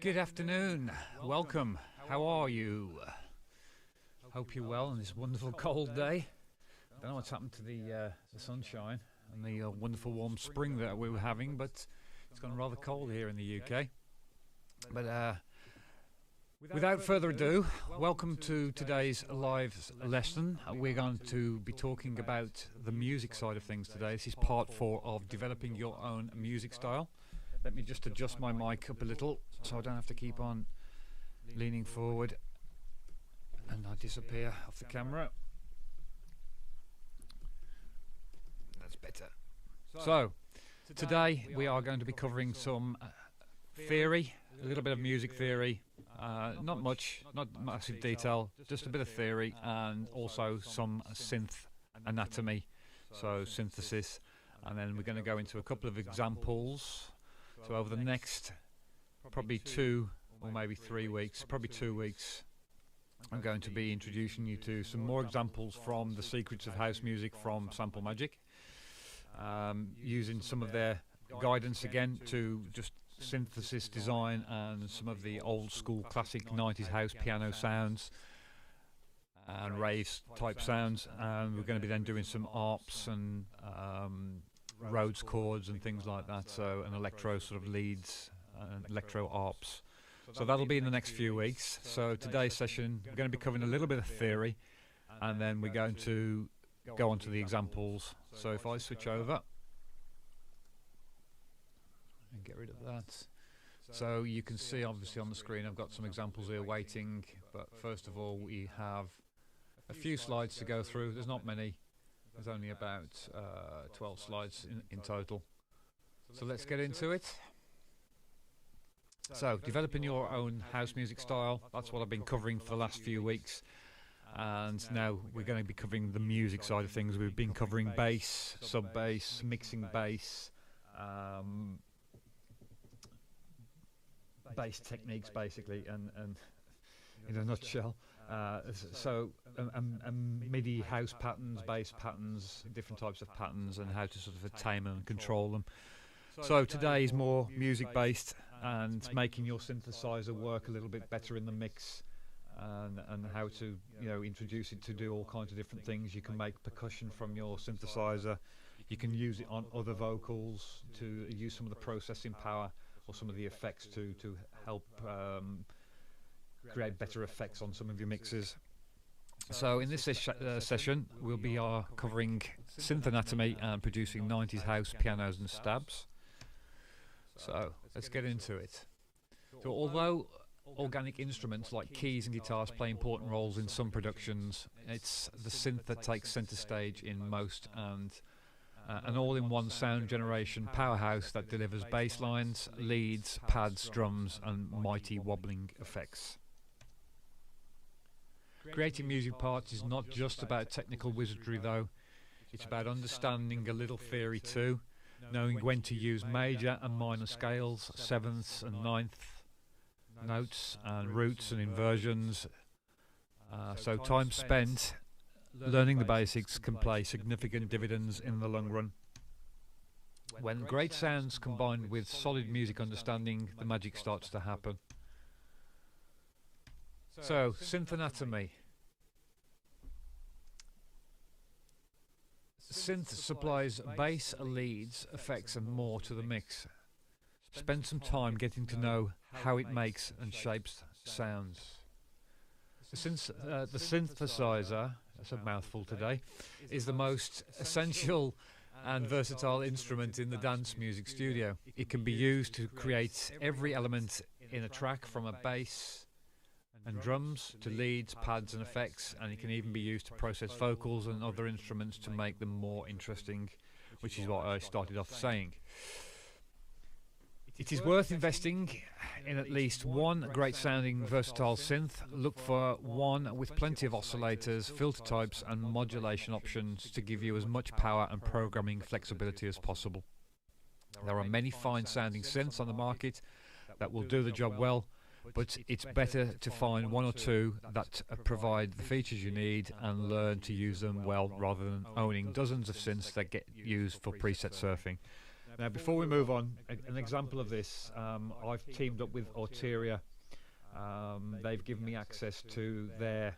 Good afternoon, welcome, how are you? Hope you're well on this wonderful cold day. Don't know what's happened to the sunshine and the wonderful warm spring that we were having, but it's gone rather cold here in the UK. But without further ado, welcome to today's live lesson. We're going to be talking about the music side of things today. This is part 4 of developing your own music style. Let me just adjust my mic up a little so I don't have to keep on leaning forward and I disappear off the camera. That's better. So, today we are going to be covering some theory, a little bit of music theory, not much, not massive detail, just a bit of theory, and also some synth anatomy, so synthesis, and then we're going to go into a couple of examples. So over the next probably 2 or maybe 3 weeks, probably 2 weeks, I'm going to be introducing you to some more examples from the secrets of house music from Sample Magic, using some of their guidance again to just synthesis design and some of the old school classic 90s house piano sounds and rave type sounds, and we're going to be then doing some arps and Rhodes chords and things like that, so an electro sort of leads and electro arps. So that'll be in the next few weeks. So today's session we're going to be covering a little bit of theory and then we're going to go on to the examples. So if I switch over and get rid of that, so you can see obviously on the screen I've got some examples here waiting, but first of all we have a few slides to go through. There's not many. There's only about 12 slides in total. So let's get into it. So, developing your own house music style, that's what I've been covering for the last few weeks. And now we're going to be covering the music side of things. We've been covering bass, sub-bass, mixing bass, bass techniques basically, and in a nutshell. MIDI house patterns, bass patterns, different types of patterns, and how to sort of tame and control them. So today is more music based and making your synthesizer work a little bit better in the mix, and how to introduce it to do all kinds of different things. You can make percussion from your synthesizer. You can use it on other vocals to use some of the processing power or some of the effects to help create better effects on some of your mixes. So in this session we'll be covering Synth Anatomy and producing 90s house pianos and stabs. So let's get into it. So although organic instruments like keys and guitars play important roles in some productions, it's the synth that takes centre stage in most, and an all-in-one sound generation powerhouse that delivers bass lines, leads, pads, drums and mighty wobbling effects. Creating music parts is not just about technical wizardry though, it's about understanding a little theory too, knowing when to use major and minor scales, sevenths and ninth notes and roots and inversions. So time spent learning the basics can pay significant dividends in the long run. When great sounds combined with solid music understanding, the magic starts to happen. So, Synth Anatomy. Synth supplies bass, leads, effects and more to the mix. Spend some time getting to know how it makes and shapes sounds. The synthesizer, that's a mouthful today, is the most essential and versatile instrument in the dance music studio. It can be used to create every element in a track, from a bass and drums to leads, pads and effects, and it can even be used to process vocals and other instruments to make them more interesting, which is what I started off saying. It is worth investing in at least one great sounding versatile synth. Look for one with plenty of oscillators, filter types and modulation options to give you as much power and programming flexibility as possible. There are many fine sounding synths on the market that will do the job well, but it's better to find one or two that provide the features you need and learn to use them well, rather than owning dozens of synths that get used for preset surfing. Now, before we move on, an example of this, I've teamed up with Arteria. They've given me access to their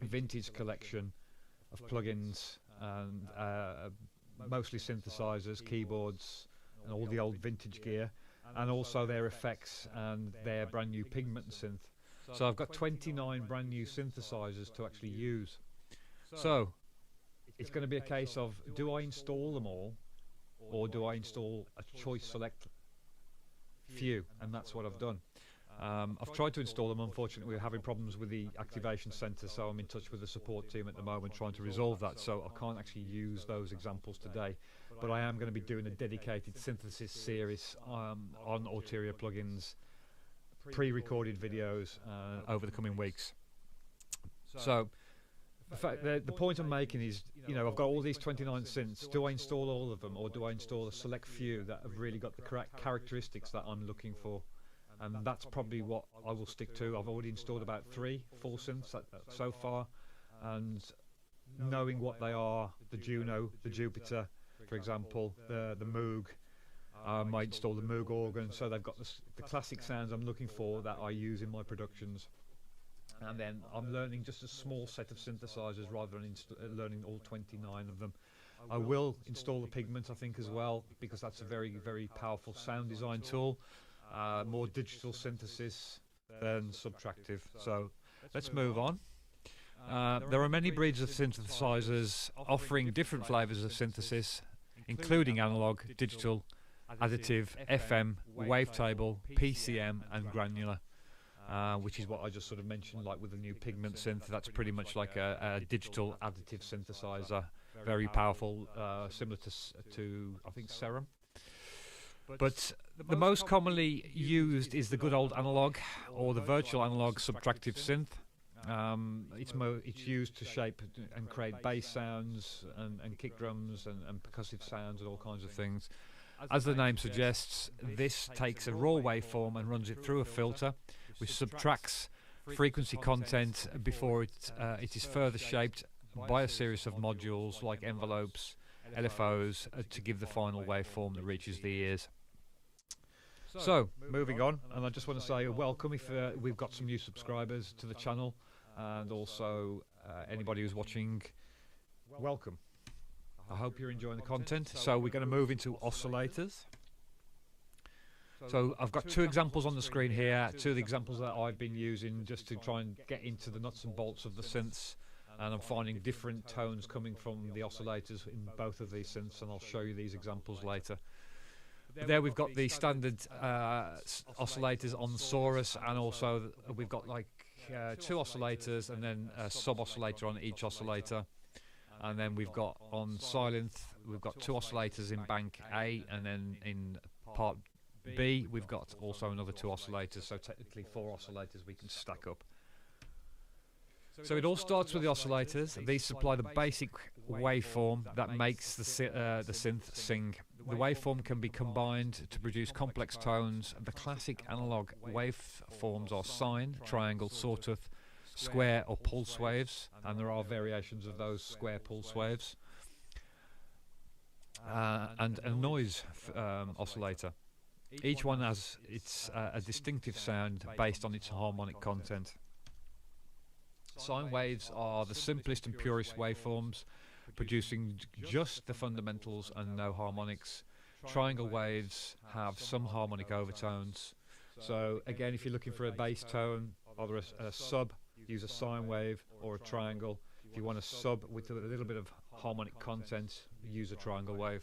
vintage collection of plugins and mostly synthesizers, keyboards, and all the old vintage gear, and also their effects and their brand new pigment synth. So I've got 29 brand new synthesizers to actually use. So it's going to be a case of, do I install them all, or do I install a choice select few? And that's what I've done. I've tried to install them. Unfortunately, we're having problems with the activation center, so I'm in touch with the support team at the moment trying to resolve that, so I can't actually use those examples today. But I am going to be doing a dedicated synthesis series on Arteria plugins, pre-recorded videos over the coming weeks. So in fact, the point I'm making is, you know, I've got all these 29 synths. Do I install all of them, or do I install a select few that have really got the correct characteristics that I'm looking for? And that's probably what I will stick to. I've already installed about 3 full synths so far, and knowing what they are, the Juno, the Jupiter, for example, the Moog, I might install the Moog organ, so they've got the classic sounds I'm looking for that I use in my productions. And then I'm learning just a small set of synthesizers rather than learning all 29 of them. I will install the Pigment, I think, as well, because that's a very, very powerful sound design tool. More digital synthesis than subtractive. So let's move on. There are many breeds of synthesizers offering different flavors of synthesis, including analog, digital, additive, FM, wavetable, PCM, and granular, which is what I just sort of mentioned, like with the new Pigment synth. That's pretty much like a digital additive synthesizer, very powerful, similar to I think Serum. But the most commonly used is the good old analog, or the virtual analog subtractive synth. It's used to shape and create bass sounds and kick drums and percussive sounds and all kinds of things. As the name suggests, this takes a raw waveform and runs it through a filter, which subtracts frequency content before it is further shaped by a series of modules like envelopes, LFOs, to give the final waveform that reaches the ears. So, moving on, and I just want to say welcome if we've got some new subscribers to the channel, and also anybody who's watching, welcome. I hope you're enjoying the content. So we're going to move into oscillators. So I've got 2 examples on the screen here, 2 of the examples that I've been using just to try and get into the nuts and bolts of the synths, and I'm finding different tones coming from the oscillators in both of these synths, and I'll show you these examples later. There we've got the standard oscillators on Saurus, and also we've got like 2 oscillators and then a sub-oscillator on each oscillator. And then we've got on Sylenth, we've got 2 oscillators in bank A, and then in part B we've got also another 2 oscillators, so technically 4 oscillators we can stack up. So it all starts with the oscillators. These supply the basic waveform that makes the synth sing. The waveform can be combined to produce complex tones. The classic analog waveforms are sine, triangle, sawtooth, square or pulse waves, and there are variations of those square pulse waves, and a noise oscillator. Each one has a distinctive sound based on its harmonic content. Sine waves are the simplest and purest waveforms, producing just the fundamentals and no harmonics. Triangle waves have some harmonic overtones. So again, if you're looking for a bass tone, either a sub, use a sine wave, or a triangle. If you want a sub with a little bit of harmonic content, use a triangle wave.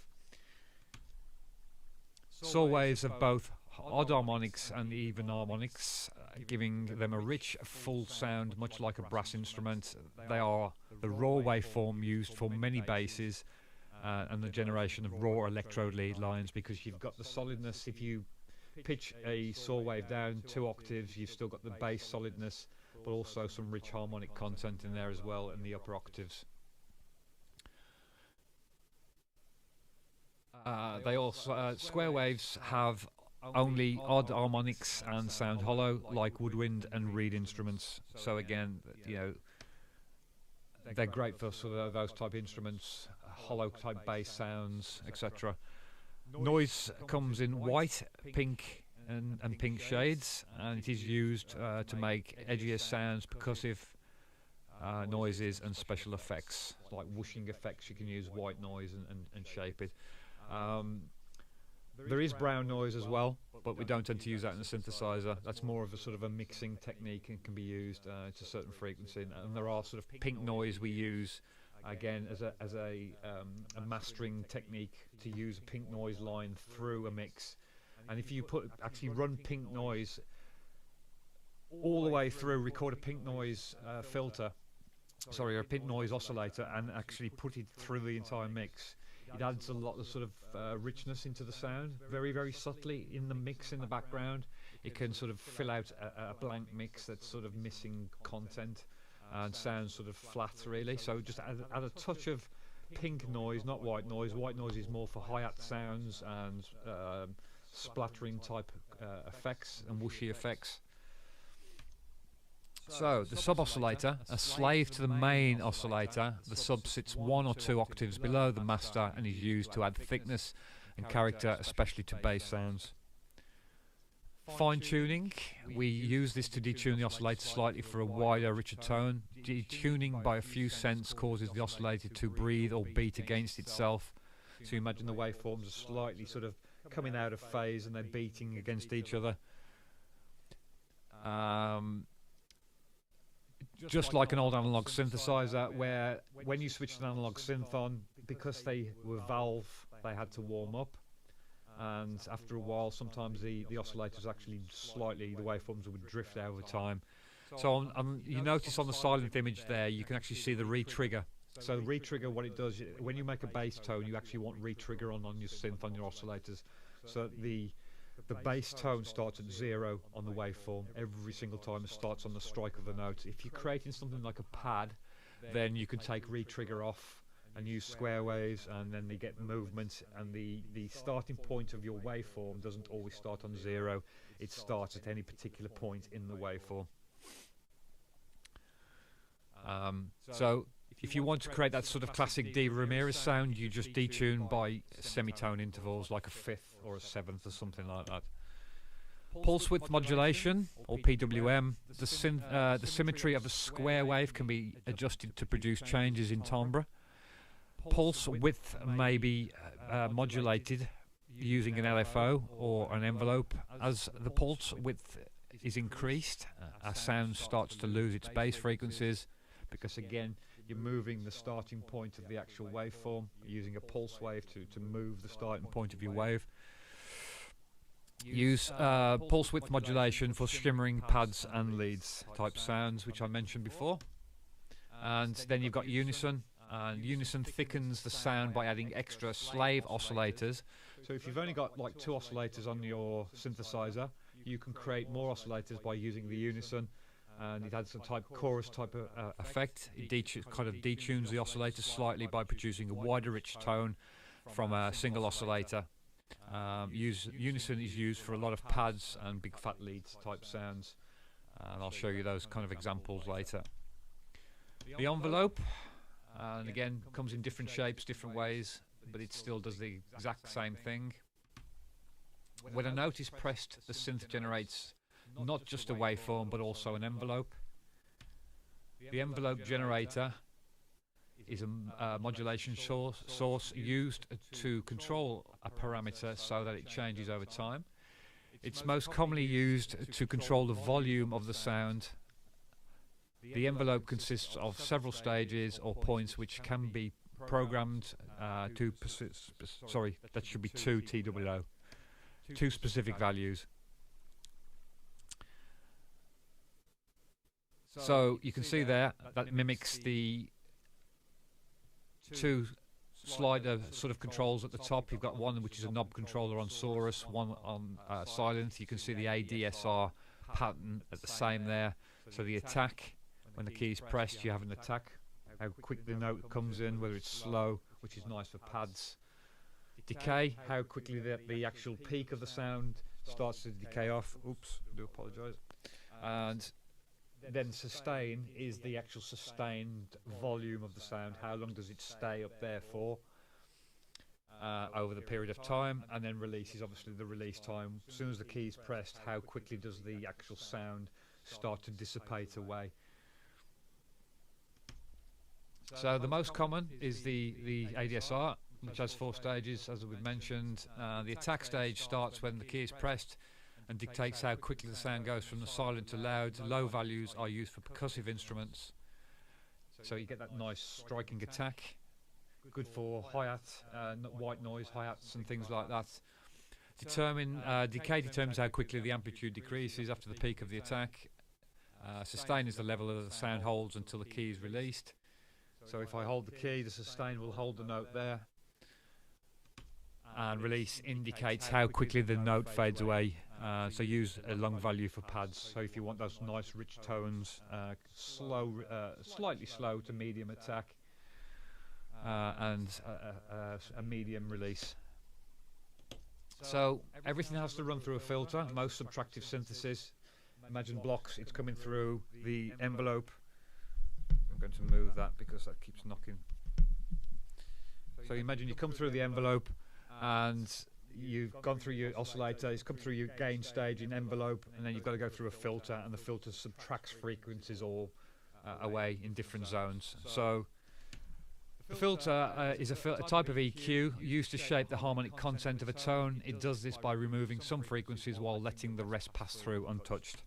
Saw waves have both odd harmonics and even harmonics, giving them a rich, full sound, much like a brass instrument. They are the raw waveform used for many basses and the generation of raw electrode lead lines, because you've got the solidness. If you pitch a saw wave down 2 octaves, you've still got the bass solidness, but also some rich harmonic content in there as well in the upper octaves. They also square waves have only odd harmonics and sound hollow, like woodwind and reed instruments. So again, you know, they're great for sort of those type of instruments, hollow type bass sounds, etc. Noise comes in white, pink and pink shades, and it is used to make edgier sounds, percussive noises and special effects like whooshing effects. You can use white noise and shape it. There is brown noise as well, but we don't tend to use that in a synthesizer. That's more of a sort of a mixing technique and can be used to a certain frequency. And there are sort of pink noise we use again as a mastering technique, to use a pink noise line through a mix. And if you actually run pink noise all the way through, record a pink noise filter, sorry, or a pink noise oscillator, and actually put it through the entire mix, it adds a lot of sort of richness into the sound, very, very subtly in the mix in the background. It can sort of fill out a blank mix that's sort of missing content and sounds sort of flat, really. So just add a touch of pink noise, not white noise. White noise is more for hi-hat sounds and splattering type effects and whooshy effects. So the sub-oscillator, a slave to the main oscillator, the sub sits 1 or 2 octaves below the master and is used to add thickness and character, especially to bass sounds. Fine tuning, we use this to detune the oscillator slightly for a wider, richer tone. Detuning by a few cents causes the oscillator to breathe or beat against itself. So you imagine the waveforms are slightly sort of coming out of phase and they're beating against each other. Just like an old analog synthesizer, where when you switched an analog synth on, because they were valve, they had to warm up, and after a while sometimes the oscillators actually slightly, the waveforms would drift over time. So you notice on the silent image there, you can actually see the re-trigger. So the re-trigger, what it does, when you make a bass tone, you actually want re-trigger on your synth, on your oscillators. So the bass tone starts at 0 on the waveform every single time. It starts on the strike of the note. If you're creating something like a pad, then you can take re-trigger off and use square waves, and then they get movement, and the starting point of your waveform doesn't always start on 0. It starts at any particular point in the waveform. So if you want to create that sort of classic D. Ramirez sound, you just detune by semitone intervals, like a 5th or a 7th or something like that. Pulse width modulation, or PWM, the symmetry of a square wave can be adjusted to produce changes in timbre. Pulse width may be modulated using an LFO or an envelope. As the pulse width is increased, our sound starts to lose its bass frequencies, because again, you're moving the starting point of the actual waveform, using a pulse wave to move the starting point of your wave. Use pulse width modulation for shimmering pads and leads type sounds, which I mentioned before. And then you've got unison, and unison thickens the sound by adding extra slave oscillators. So if you've only got like 2 oscillators on your synthesizer, you can create more oscillators by using the unison, and it adds some chorus type of effect. It kind of detunes the oscillator slightly by producing a wider, rich tone from a single oscillator. Unison is used for a lot of pads and big fat leads type sounds, and I'll show you those kind of examples later. The envelope, and again, comes in different shapes, different ways, but it still does the exact same thing. When a note is pressed, the synth generates not just a waveform but also an envelope. The envelope generator is a modulation source used to control a parameter so that it changes over time. It's most commonly used to control the volume of the sound. The envelope consists of several stages or points which can be programmed to sorry, that should be 2 TWO, 2 specific values. So you can see there that mimics the 2 slider sort of controls at the top. You've got one which is a knob controller on Saurus, one on Silent. You can see the ADSR pattern at the same there. So the attack, when the key is pressed, you have an attack. How quick the note comes in, whether it's slow, which is nice for pads. Decay, how quickly the actual peak of the sound starts to decay off. Oops, I do apologise. And then sustain is the actual sustained volume of the sound. How long does it stay up there for? over the period of time, and then release is obviously the release time. As soon as the key is pressed, how quickly does the actual sound start to dissipate away. So the most common is the ADSR, which has 4 stages, as we've mentioned. The attack stage starts when the key is pressed and dictates how quickly the sound goes from the silent to loud. Low values are used for percussive instruments, so you get that nice striking attack. Good for hi-hat, white noise hi-hats and things like that. Decay determines how quickly the amplitude decreases after the peak of the attack. Sustain is the level that the sound holds until the key is released. So if I hold the key, the sustain will hold the note there. And release indicates how quickly the note fades away. So use a long value for pads. So if you want those nice rich tones, slightly slow to medium attack, and a medium release. So everything has to run through a filter. Most subtractive synthesis, imagine blocks, it's coming through the envelope. I'm going to move that because that keeps knocking. So imagine you come through the envelope and you've gone through your oscillator, it's come through your gain stage in envelope, and then you've got to go through a filter, and the filter subtracts frequencies all away in different zones. So the filter is a type of EQ used to shape the harmonic content of a tone. It does this by removing some frequencies while letting the rest pass through untouched.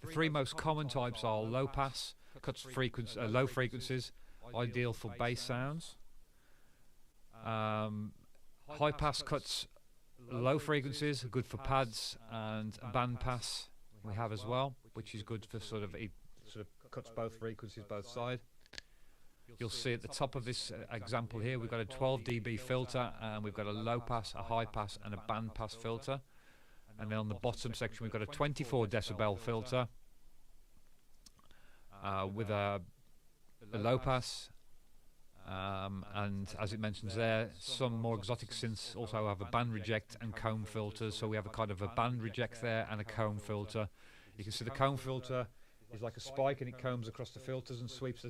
The 3 most common types are low pass, cuts low frequencies, ideal for bass sounds. High pass cuts low frequencies, good for pads, and band pass we have as well, which is good for sort of cuts both frequencies, both sides. You'll see at the top of this example here, we've got a 12 dB filter, and we've got a low pass, a high pass, and a band pass filter. And then on the bottom section, we've got a 24 decibel filter with a low pass. And as it mentions there, some more exotic synths also have a band reject and comb filters. So we have a kind of a band reject there and a comb filter. You can see the comb filter is like a spike, and it combs across the filters and sweeps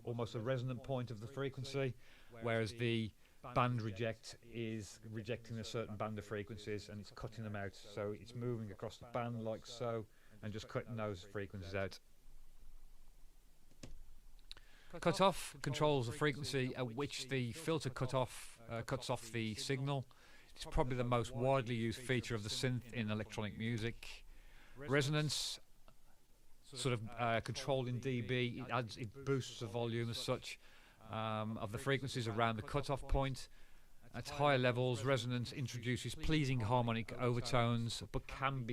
almost a resonant point of the frequency, whereas the band reject is rejecting a certain band of frequencies and it's cutting them out. So it's moving across the band like so and just cutting those frequencies out. Cutoff controls the frequency at which the filter cuts off the signal. It's probably the most widely used feature of the synth in electronic music. Resonance, sort of controlled in dB, it boosts the volume as such of the frequencies around the cutoff point. At higher levels, resonance introduces pleasing harmonic overtones, but can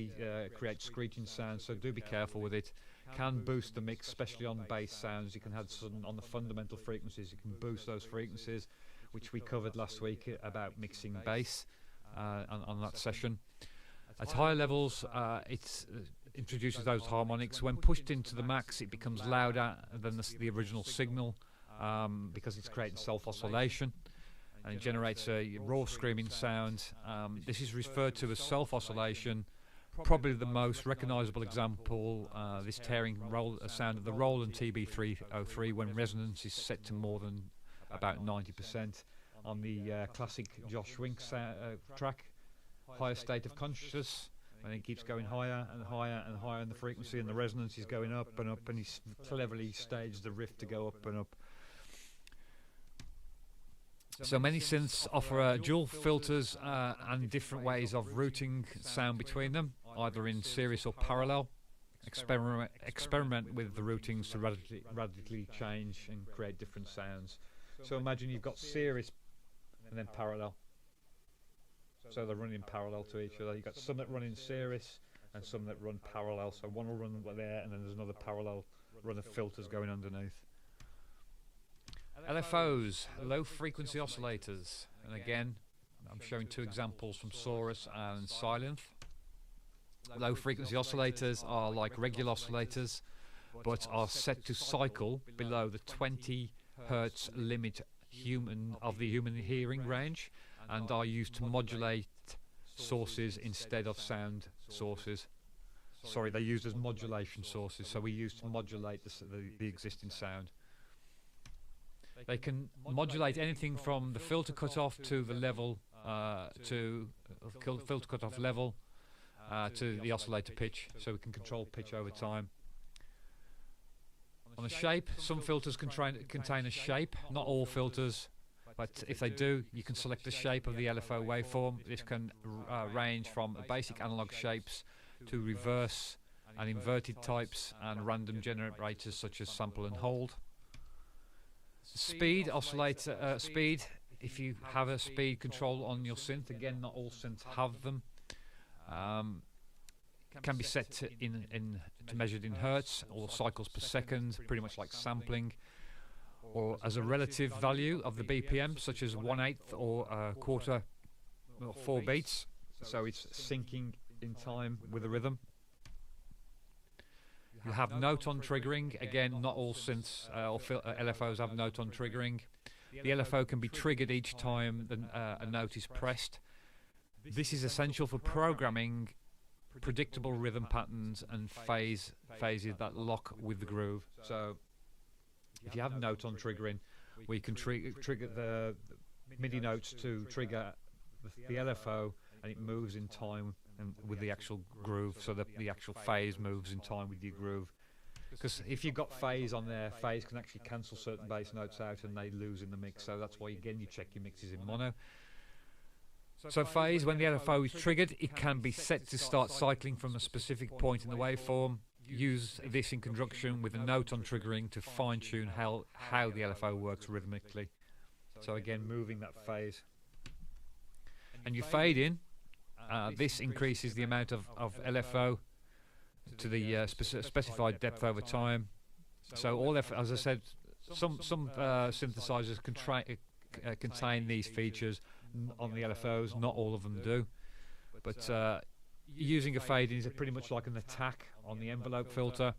create screeching sounds, so do be careful with it. Can boost the mix, especially on bass sounds. You can have some on the fundamental frequencies, you can boost those frequencies, which we covered last week about mixing bass on that session. At higher levels, it introduces those harmonics. When pushed into the max, it becomes louder than the original signal because it's creating self-oscillation, and it generates a raw screaming sound. This is referred to as self-oscillation. Probably the most recognizable example, this tearing sound of the Roland TB303 when resonance is set to more than about 90% on the classic Josh Wink track, Higher State of Consciousness, and it keeps going higher and higher and higher in the frequency, and the resonance is going up, and he's cleverly staged the riff to go up and up. So many synths offer dual filters and different ways of routing sound between them, either in series or parallel. Experiment with the routings to radically change and create different sounds. So imagine you've got series and then parallel. So they're running parallel to each other. You've got some that run in series and some that run parallel. So one will run there, and then there's another parallel run of filters going underneath. LFOs, low frequency oscillators, and again I'm showing 2 examples from Saurus and Sylenth. Low frequency oscillators are like regular oscillators, but are set to cycle below the 20 Hz limit of the human hearing range, and are used to modulate sources instead of sound sources. Sorry, they're used as modulation sources, so we use to modulate the existing sound. They can modulate anything from the filter cutoff to the level, filter cutoff level to the oscillator pitch, so we can control pitch over time. On the shape, some filters contain a shape, not all filters, but if they do, you can select the shape of the LFO waveform. This can range from basic analog shapes to reverse and inverted types and random generators such as sample and hold. Speed, oscillator speed, if you have a speed control on your synth, again not all synths have them, can be set to measured in hertz or cycles per second, pretty much like sampling, or as a relative value of the BPM, such as 1/8 or a quarter, or 4 beats, so it's syncing in time with the rhythm. You have note on triggering. Again, not all synths or LFOs have note on triggering. The LFO can be triggered each time a note is pressed. This is essential for programming predictable rhythm patterns and phases that lock with the groove. So if you have note on triggering, we can trigger the MIDI notes to trigger the LFO, and it moves in time and with the actual groove, so that the actual phase moves in time with your groove. Because if you've got phase on there, phase can actually cancel certain bass notes out and they lose in the mix, so that's why again you check your mixes in mono. So phase, when the LFO is triggered, it can be set to start cycling from a specific point in the waveform. Use this in conjunction with a note on triggering to fine-tune how the LFO works rhythmically. So again, moving that phase. And you fade in. This increases the amount of LFO to the specified depth over time. So all, as I said, some synthesizers contain these features on the LFOs. Not all of them do. But using a fade in is pretty much like an attack on the envelope filter.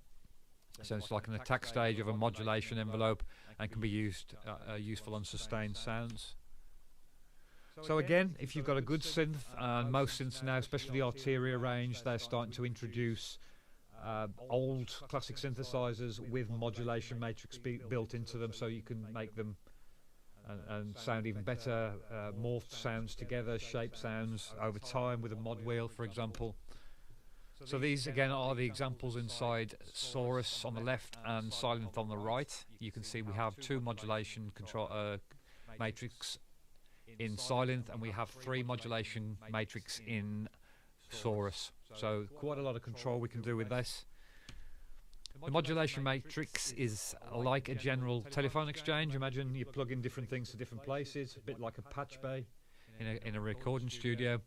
So it's like an attack stage of a modulation envelope, and can be useful on sustained sounds. So again, if you've got a good synth, and most synths now, especially the Arteria range, they're starting to introduce old classic synthesizers with modulation matrix built into them, so you can make them and sound even better, morphed sounds together, shape sounds over time with a mod wheel, for example. So these again are the examples inside Saurus on the left and Silent on the right. You can see we have 2 modulation control matrix in Silent, and we have 3 modulation matrix in Saurus. So quite a lot of control we can do with this. The modulation matrix is like a general telephone exchange. Imagine you plug in different things to different places, a bit like a patch bay in a recording studio,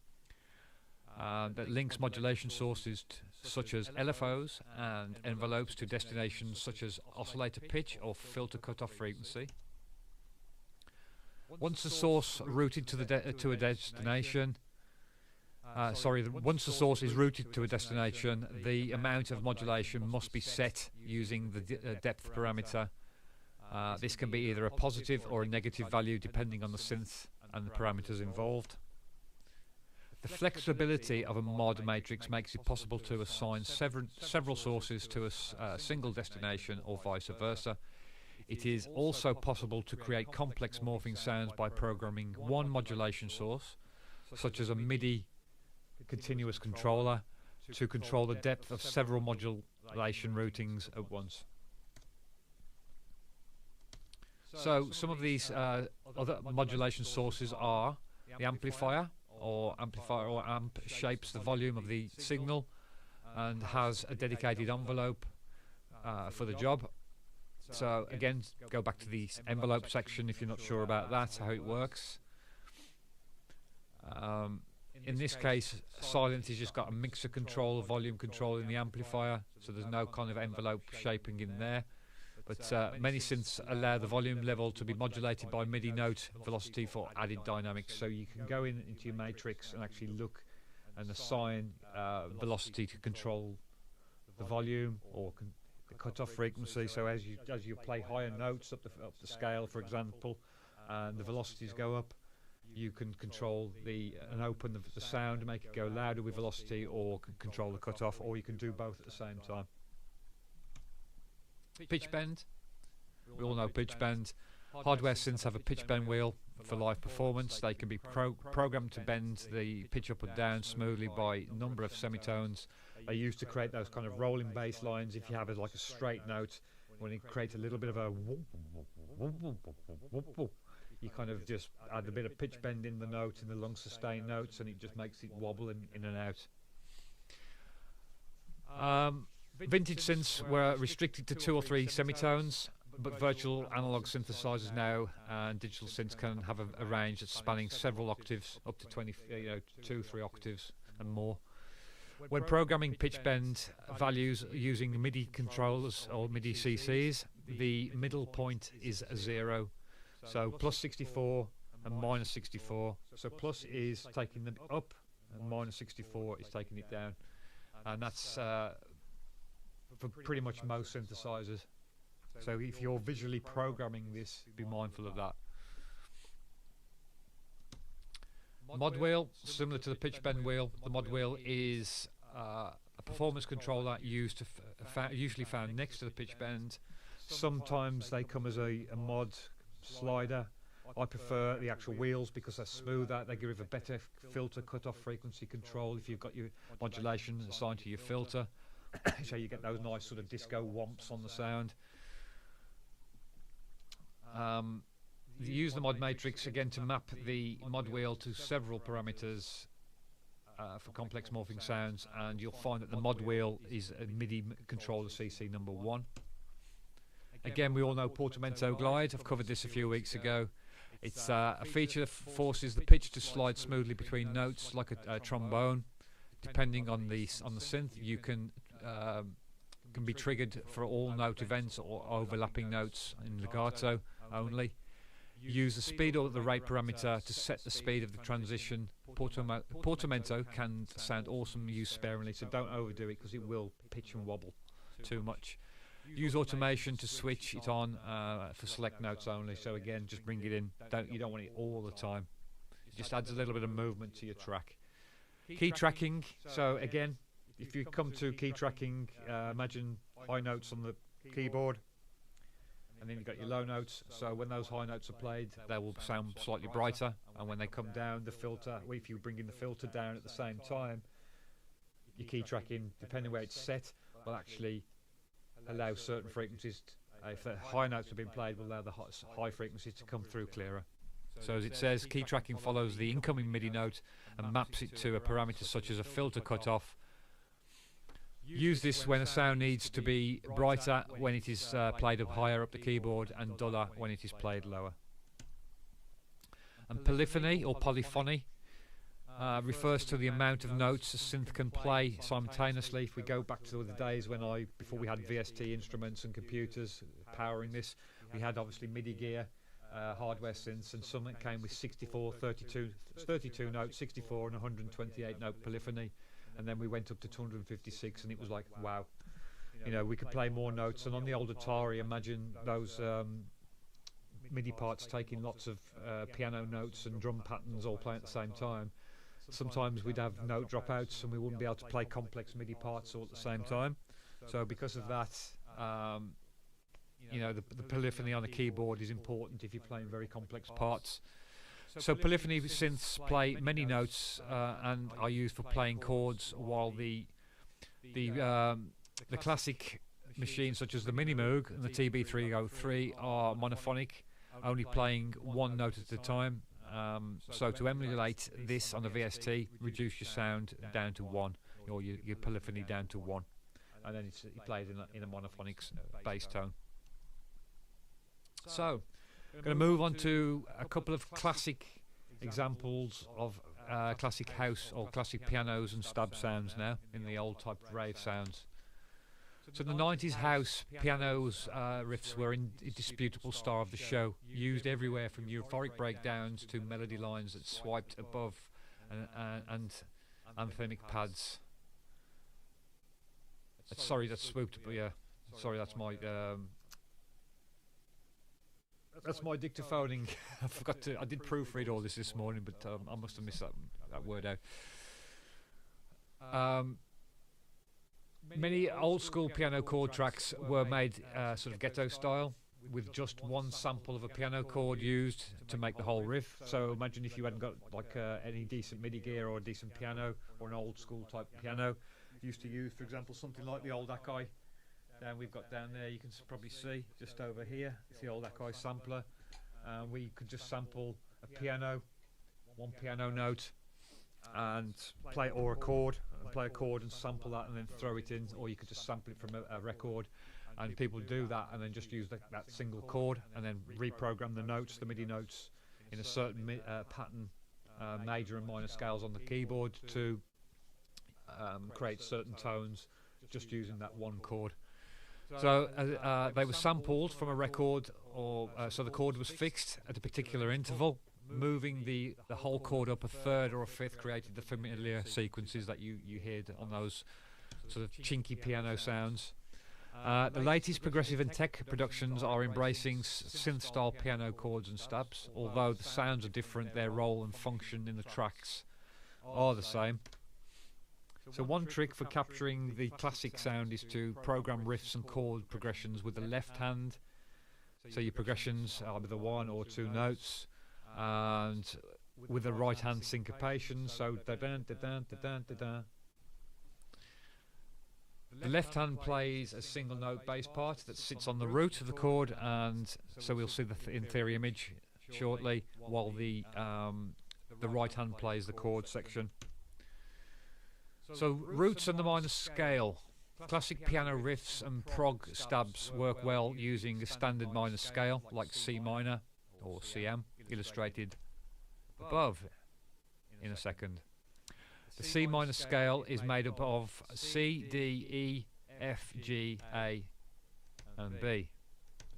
that links modulation sources such as LFOs and envelopes to destinations such as oscillator pitch or filter cutoff frequency. Once the source routed to a destination, once the source is routed to a destination, the amount of modulation must be set using the depth parameter. This can be either a positive or a negative value depending on the synth and the parameters involved. The flexibility of a mod matrix makes it possible to assign several sources to a single destination or vice versa. It is also possible to create complex morphing sounds by programming one modulation source, such as a MIDI continuous controller, to control the depth of several modulation routings at once. So some of these other modulation sources are the amplifier or amp shapes the volume of the signal and has a dedicated envelope for the job. So again, go back to the envelope section if you're not sure about that, how it works. In this case, Silent has just got a mixer control, volume control in the amplifier, so there's no kind of envelope shaping in there. But many synths allow the volume level to be modulated by MIDI note velocity for added dynamics. So you can go into your matrix and actually look and assign velocity to control the volume or the cutoff frequency. So as you play higher notes up the scale, for example, and the velocities go up, you can control and open the sound, make it go louder with velocity, or control the cutoff, or you can do both at the same time. Pitch bend. We all know pitch bend. Hardware synths have a pitch bend wheel for live performance. They can be programmed to bend the pitch up and down smoothly by a number of semitones. They used to create those kind of rolling bass lines. If you have like a straight note, when it creates a little bit of a you kind of just add a bit of pitch bend in the note, in the long sustained notes, and it just makes it wobble in and out. Vintage synths were restricted to 2 or 3 semitones, but virtual analog synthesizers now and digital synths can have a range that's spanning several octaves, up to 2-3 octaves and more. When programming pitch bend values using MIDI controllers or MIDI CCs, the middle point is a 0. So plus 64 and minus 64. So plus is taking them up and minus 64 is taking it down. And that's for pretty much most synthesizers. So if you're visually programming this, be mindful of that. Mod wheel, similar to the pitch bend wheel. The mod wheel is a performance controller used to usually found next to the pitch bend. Sometimes they come as a mod slider. I prefer the actual wheels because they're smoother. They give a better filter cutoff frequency control if you've got your modulation assigned to your filter. So you get those nice sort of disco whomps on the sound. Use the mod matrix again to map the mod wheel to several parameters for complex morphing sounds, and you'll find that the mod wheel is a MIDI controller CC number 1. Again, we all know Portamento Glide. I've covered this a few weeks ago. It's a feature that forces the pitch to slide smoothly between notes like a trombone. Depending on the synth, you can be triggered for all note events or overlapping notes in legato only. Use the speed or the rate parameter to set the speed of the transition. Portamento can sound awesome used sparingly, so don't overdo it because it will pitch and wobble too much. Use automation to switch it on for select notes only. So again, just bring it in. You don't want it all the time. It just adds a little bit of movement to your track. Key tracking. So again, if you come to key tracking, imagine high notes on the keyboard, and then you've got your low notes. So when those high notes are played, they will sound slightly brighter, and when they come down, the filter, if you bring in the filter down at the same time, your key tracking, depending where it's set, will actually allow certain frequencies, if the high notes have been played, will allow the high frequencies to come through clearer. So as it says, key tracking follows the incoming MIDI note and maps it to a parameter such as a filter cutoff. Use this when a sound needs to be brighter when it is played up higher up the keyboard and duller when it is played lower. And polyphony or polyphony refers to the amount of notes a synth can play simultaneously. If we go back to the days when before we had VST instruments and computers powering this, we had obviously MIDI gear, hardware synths, and some that came with 64, 32 notes, 64 and 128 note polyphony, and then we went up to 256, and it was like, wow, we could play more notes. And on the old Atari, imagine those MIDI parts taking lots of piano notes and drum patterns all playing at the same time. Sometimes we'd have note dropouts and we wouldn't be able to play complex MIDI parts all at the same time. So because of that, the polyphony on a keyboard is important if you're playing very complex parts. So polyphony synths play many notes and are used for playing chords, while the classic machines such as the Mini Moog and the TB303 are monophonic, only playing one note at a time. So to emulate this on a VST, reduce your sound down to 1, or your polyphony down to 1, and then it's played in a monophonic bass tone. So I'm going to move on to a couple of classic examples of classic house or classic pianos and stab sounds now in the old type rave sounds. So the 90s house pianos riffs were an indisputable star of the show, used everywhere from euphoric breakdowns to melody lines that swiped above and anthemic pads. Sorry, that's swooped, but yeah, sorry, that's my dictaphoning. I forgot to. I did proofread all this morning, but I must have missed that word out. Many old school piano chord tracks were made sort of ghetto style, with just one sample of a piano chord used to make the whole riff. So imagine if you hadn't got like any decent MIDI gear or a decent piano or an old school type piano. Used to use, for example, something like the old Akai. We've got down there, you can probably see just over here, it's the old Akai sampler. We could just sample a piano, one piano note, and play or a chord, and play a chord and sample that and then throw it in, or you could just sample it from a record. And people do that and then just use that single chord and then reprogram the notes, the MIDI notes, in a certain pattern, major and minor scales on the keyboard to create certain tones just using that one chord. So they were sampled from a record, or so the chord was fixed at a particular interval. Moving the whole chord up a third or a fifth created the familiar sequences that you heard on those sort of chinky piano sounds. The latest progressive and tech productions are embracing synth-style piano chords and stabs. Although the sounds are different, their role and function in the tracks are the same. So one trick for capturing the classic sound is to program riffs and chord progressions with the left hand. So your progressions are with the one or two notes, and with the right hand syncopation. So da-da-da-da-da-da-da. The left hand plays a single note bass part that sits on the root of the chord, and so we'll see the in theory image shortly, while the right hand plays the chord section. So roots and the minor scale. Classic piano riffs and prog stabs work well using a standard minor scale like C minor or CM, illustrated above in a second. The C minor scale is made up of C, D, E, F, G, A and B,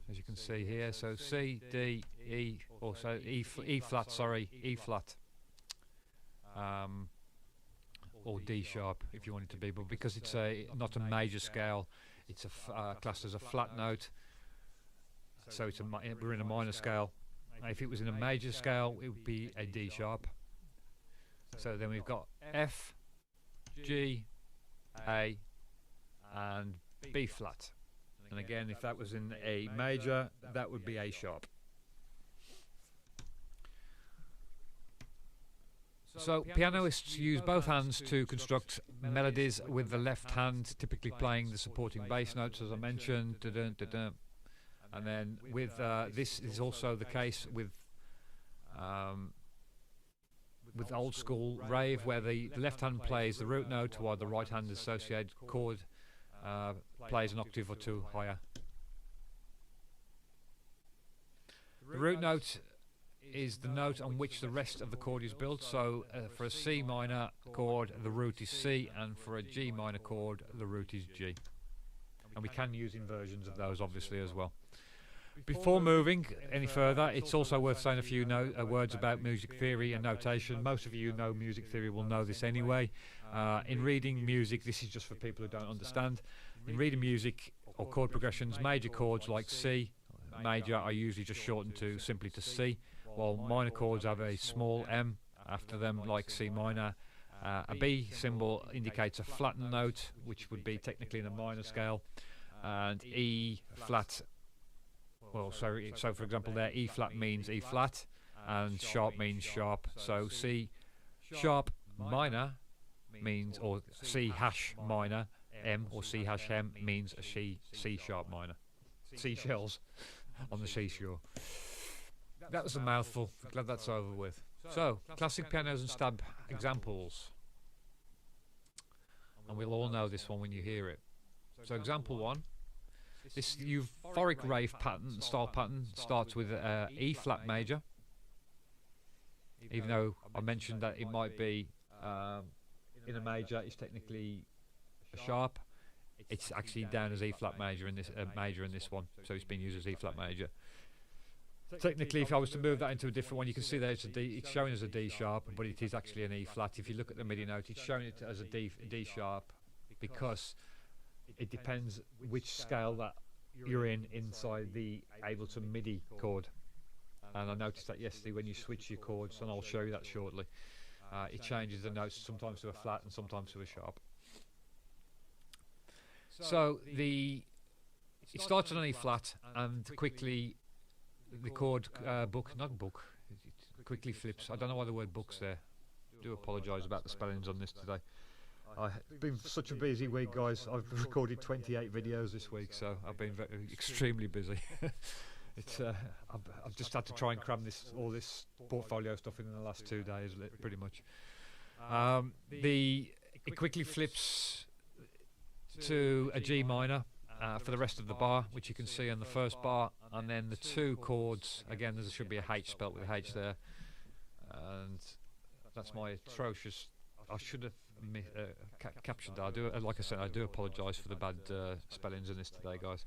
as you can see here. So C, D, E, also E flat, or D sharp if you want it to be, but because it's not a major scale, it's classed as a flat note, so we're in a minor scale. If it was in a major scale, it would be a D sharp. So then we've got F, G, A and B flat, and again if that was in a major, that would be A sharp. So pianists use both hands to construct melodies, with the left hand typically playing the supporting bass notes, as I mentioned, and then with this is also the case with old school rave, where the left hand plays the root note while the right hand associated chord plays an octave or two higher. The root note is the note on which the rest of the chord is built. So for a C minor chord, the root is C, and for a G minor chord, the root is G. And we can use inversions of those obviously as well. Before moving any further, it's also worth saying a few words about music theory and notation. Most of you who know music theory will know this anyway. In reading music, this is just for people who don't understand. In reading music or chord progressions, major chords like C major are usually just shortened simply to C, while minor chords have a small m after them like C minor. A B symbol indicates a flattened note, which would be technically in a minor scale, and E flat, well, so for example there, E flat means E flat and sharp means sharp. So C sharp minor means, or C hash minor M, or C hash M means a C sharp minor. Seashells on the seashore. That was a mouthful. Glad that's over with. So, classic pianos and stab examples. And we'll all know this one when you hear it. So example one. This euphoric rave style pattern starts with E flat major. Even though I mentioned that it might be in a major, it's technically a sharp. It's actually down as E flat major in this one, so it's been used as E flat major. Technically, if I was to move that into a different one, you can see that it's showing as a D sharp, but it is actually an E flat. If you look at the MIDI note, it's showing it as a D sharp because it depends which scale that you're in inside the Ableton MIDI chord. And I noticed that yesterday when you switch your chords, and I'll show you that shortly. It changes the notes sometimes to a flat and sometimes to a sharp. So it starts on an E flat and quickly the chord quickly flips. I don't know why the word book's there. I do apologise about the spellings on this today. It's been such a busy week, guys. I've recorded 28 videos this week, so I've been extremely busy. I've just had to try and cram all this portfolio stuff in the last 2 days, pretty much. It quickly flips to a G minor for the rest of the bar, which you can see on the first bar, and then the two chords. Again, there should be a H spelt with a H there, and that's my atrocious. I should have captured that. Like I said, I do apologise for the bad spellings in this today, guys.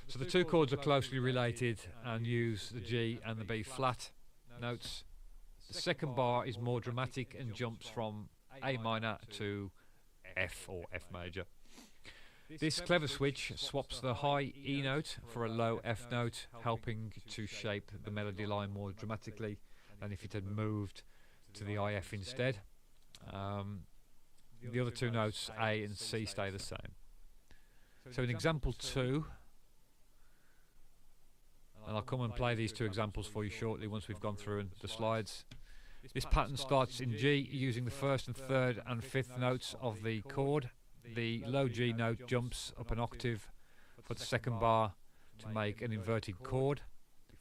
So the two chords are closely related and use the G and the B flat notes. The second bar is more dramatic and jumps from A minor to F or F major. This clever switch swaps the high E note for a low F note, helping to shape the melody line more dramatically than if it had moved to the IF instead. The other two notes, A and C, stay the same. So in example 2, and I'll come and play these two examples for you shortly once we've gone through the slides. This pattern starts in G using the first and third and fifth notes of the chord. The low G note jumps up an octave for the second bar to make an inverted chord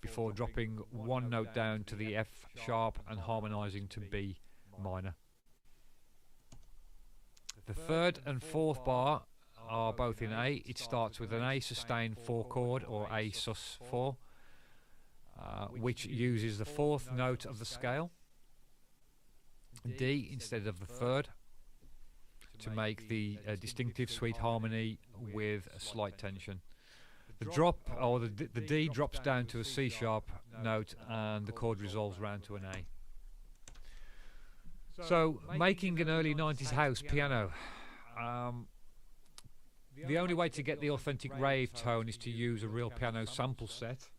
before dropping one note down to the F sharp and harmonising to B minor. The third and fourth bar are both in A. It starts with an A sustained 4 chord, or A sus 4, which uses the fourth note of the scale, D instead of the third, to make the distinctive sweet harmony with a slight tension. The drop, or the D drops down to a C sharp note, and the chord resolves round to an A. So, making an early 90s house piano. The only way to get the authentic rave tone is to use a real piano sample set.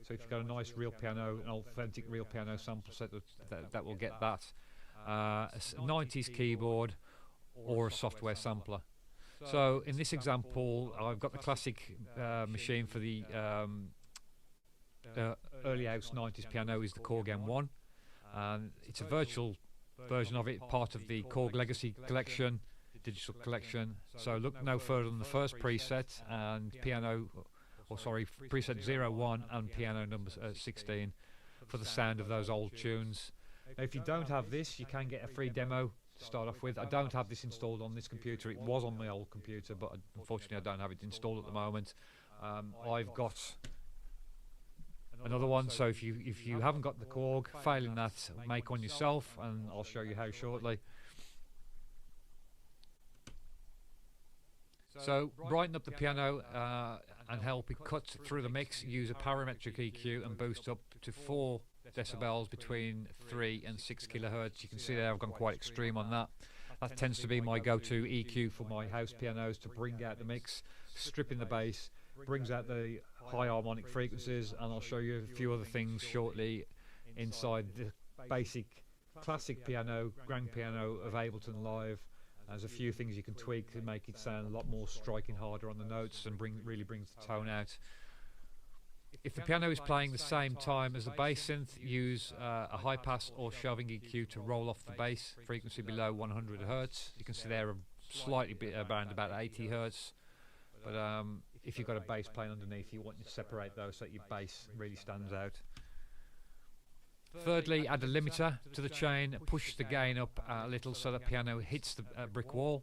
So if you've got a nice real piano, an authentic real piano sample set, that will get that. A 90s keyboard or a software sampler. So in this example, I've got the classic machine for the early house 90s piano is the Korg M1, and it's a virtual version of it, part of the Korg Legacy collection, digital collection. So look no further than the first preset and preset 01 and piano number 16 for the sound of those old tunes. Now, if you don't have this, you can get a free demo to start off with. I don't have this installed on this computer. It was on my old computer, but unfortunately I don't have it installed at the moment. I've got another one, so if you haven't got the Korg, failing that, make one yourself, and I'll show you how shortly. So brighten up the piano and help it cut through the mix. Use a parametric EQ and boost up to 4 decibels between 3 and 6 kilohertz. You can see there I've gone quite extreme on that. That tends to be my go-to EQ for my house pianos, to bring out the mix, stripping the bass, brings out the high harmonic frequencies, and I'll show you a few other things shortly inside the basic classic piano, grand piano of Ableton Live. There's a few things you can tweak to make it sound a lot more striking harder on the notes and really brings the tone out. If the piano is playing the same time as the bass synth, use a high pass or shoving EQ to roll off the bass frequency below 100 Hz. You can see there slightly around about 80 Hz. But if you've got a bass playing underneath, you want to separate those so that your bass really stands out. Thirdly, add a limiter to the chain, push the gain up a little so the piano hits the brick wall.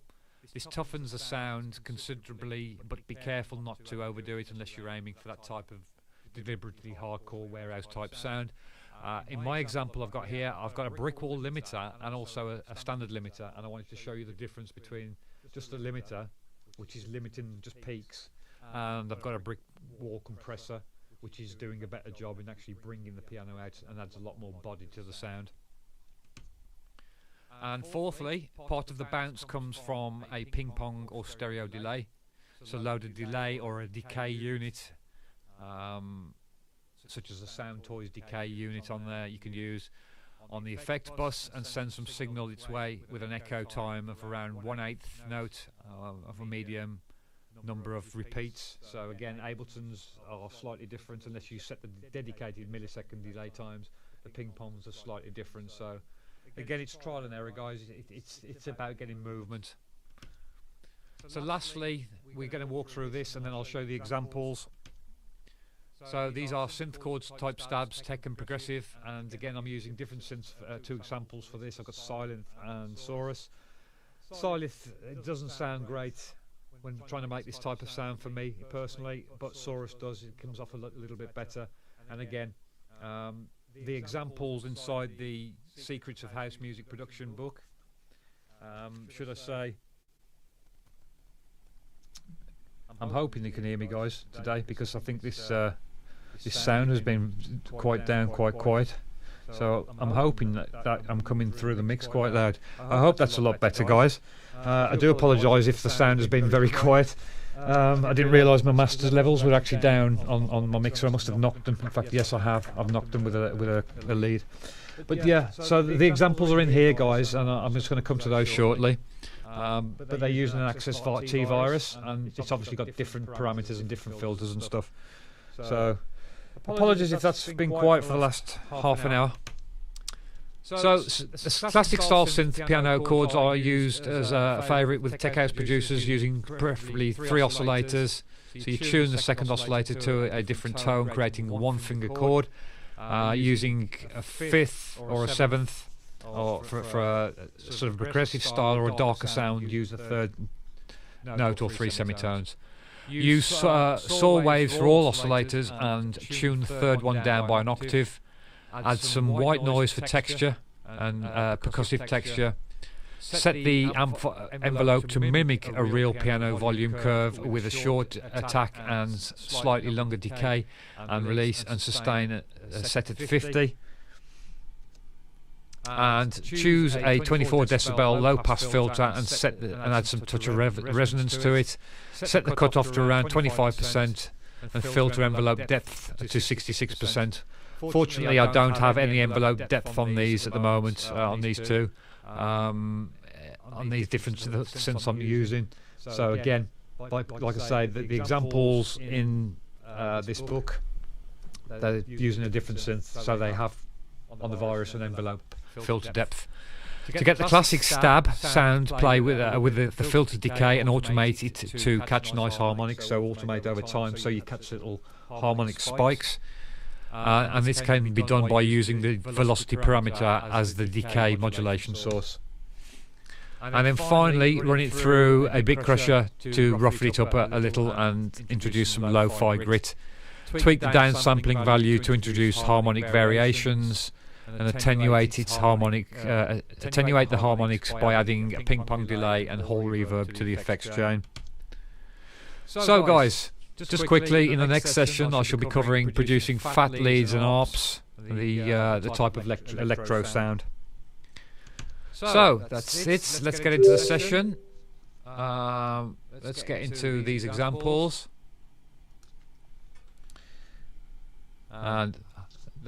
This toughens the sound considerably, but be careful not to overdo it unless you're aiming for that type of deliberately hardcore warehouse type sound. In my example I've got here, I've got a brick wall limiter and also a standard limiter, and I wanted to show you the difference between just the limiter, which is limiting just peaks, and I've got a brick wall compressor, which is doing a better job in actually bringing the piano out and adds a lot more body to the sound. And fourthly, part of the bounce comes from a ping pong or stereo delay. So load a delay or a decay unit, such as a Sound Toys decay unit on there, you can use on the effect bus and send some signal its way with an echo time of around 1/8 note of a medium number of repeats. So again, Abletons are slightly different unless you set the dedicated millisecond delay times. The ping pongs are slightly different. So again, it's trial and error, guys. It's about getting movement. So lastly, we're going to walk through this and then I'll show the examples. So these are synth chords type stabs, tech and progressive, and again I'm using different synths, two examples for this. I've got Silent and Saurus. Silent, it doesn't sound great when trying to make this type of sound for me personally, but Saurus does. It comes off a little bit better. And again, the examples inside the Secrets of House Music Production book, should I say, I'm hoping you can hear me, guys, today, because I think this this sound has been quite down, quite quiet. So I'm hoping that I'm coming through the mix quite loud. I hope that's a lot better, guys. I do apologise if the sound has been very quiet. I didn't realise my master's levels were actually down on my mixer. I must have knocked them. In fact, yes, I have. I've knocked them with a lead. But yeah, so the examples are in here, guys, and I'm just going to come to those shortly. But they're using an Access T virus, and it's obviously got different parameters and different filters and stuff. So apologies if that's been quiet for the last half an hour. So classic style synth piano chords are used as a favourite with tech house producers, using preferably 3 oscillators. So you tune the second oscillator to a different tone, creating a 1-finger chord, using a 5th or a 7th, or for a sort of progressive style or a darker sound, use a 3rd note or 3 semitones. Use saw waves for all oscillators and tune the 3rd one down by an octave. Add some white noise for texture and percussive texture. Set the envelope to mimic a real piano volume curve with a short attack and slightly longer decay, and release and sustain set at 50. And choose a 24 decibel low pass filter and add some touch of resonance to it. Set the cutoff to around 25% and filter envelope depth to 66%. Fortunately, I don't have any envelope depth on these at the moment, on these two, on these different synths I'm using. So again, like I say, the examples in this book, they're using a different synth, so they have on the virus and envelope filter depth. To get the classic stab sound, play with the filter decay and automate it to catch nice harmonics. So automate over time, so you catch little harmonic spikes. And this can be done by using the velocity parameter as the decay modulation source. And then finally run it through a bit crusher to ruffle it up a little and introduce some lo-fi grit. Tweak the downsampling value to introduce harmonic variations, and attenuate the harmonics by adding a ping pong delay and Hall reverb to the effects chain. So guys, just quickly, in the next session I shall be covering producing fat leads and arps, the type of electro sound. So that's it. Let's get into the session. Let's get into these examples. And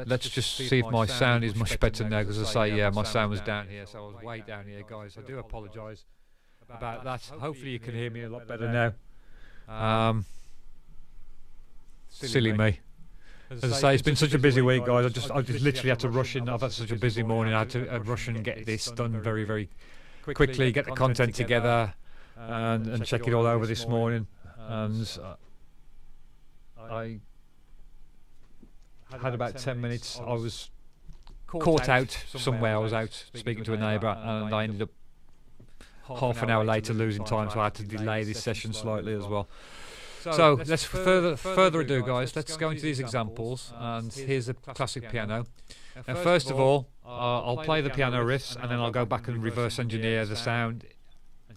let's just see if my sound is much better now, because I say, yeah, my sound was down here, so I was way down here, guys. I do apologise about that. Hopefully you can hear me a lot better now. Silly me. As I say, it's been such a busy week, guys. I just literally had to rush in. I've had such a busy morning. I had to rush and get this done very, very quickly, get the content together, and check it all over this morning. And I had about 10 minutes. I was caught out somewhere. I was out speaking to a neighbour, and I ended up half an hour later losing time, so I had to delay this session slightly as well. So let's further ado, guys, let's go into these examples. And here's a classic piano. Now first of all, I'll play the piano riffs, and then I'll go back and reverse engineer the sound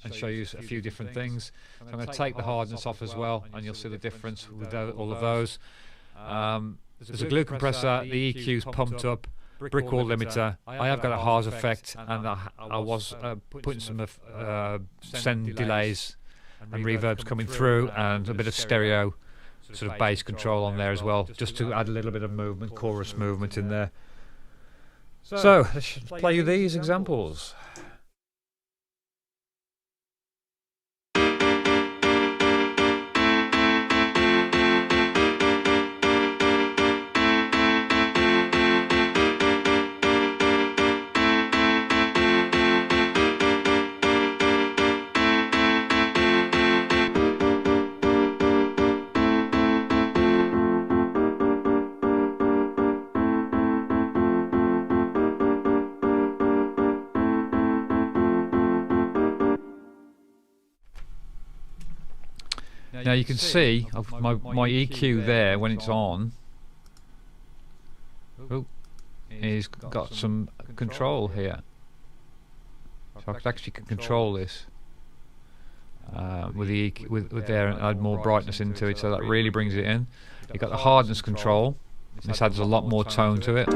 and show you a few different things. So I'm going to take the hardness off as well, and you'll see the difference with all of those. There's a glue compressor, the EQ's pumped up, brick wall limiter. I have got a Haas effect, and I was putting some send delays and reverbs coming through, and a bit of stereo sort of bass control on there as well, just to add a little bit of movement, chorus movement in there. So let's play you these examples. Now you can see my EQ there when it's on. Oh, it's got some control here, so I could actually control this with the EQ, with there, and add more brightness into it, so that really brings it in. You've got the hardness control. This adds a lot more tone to it.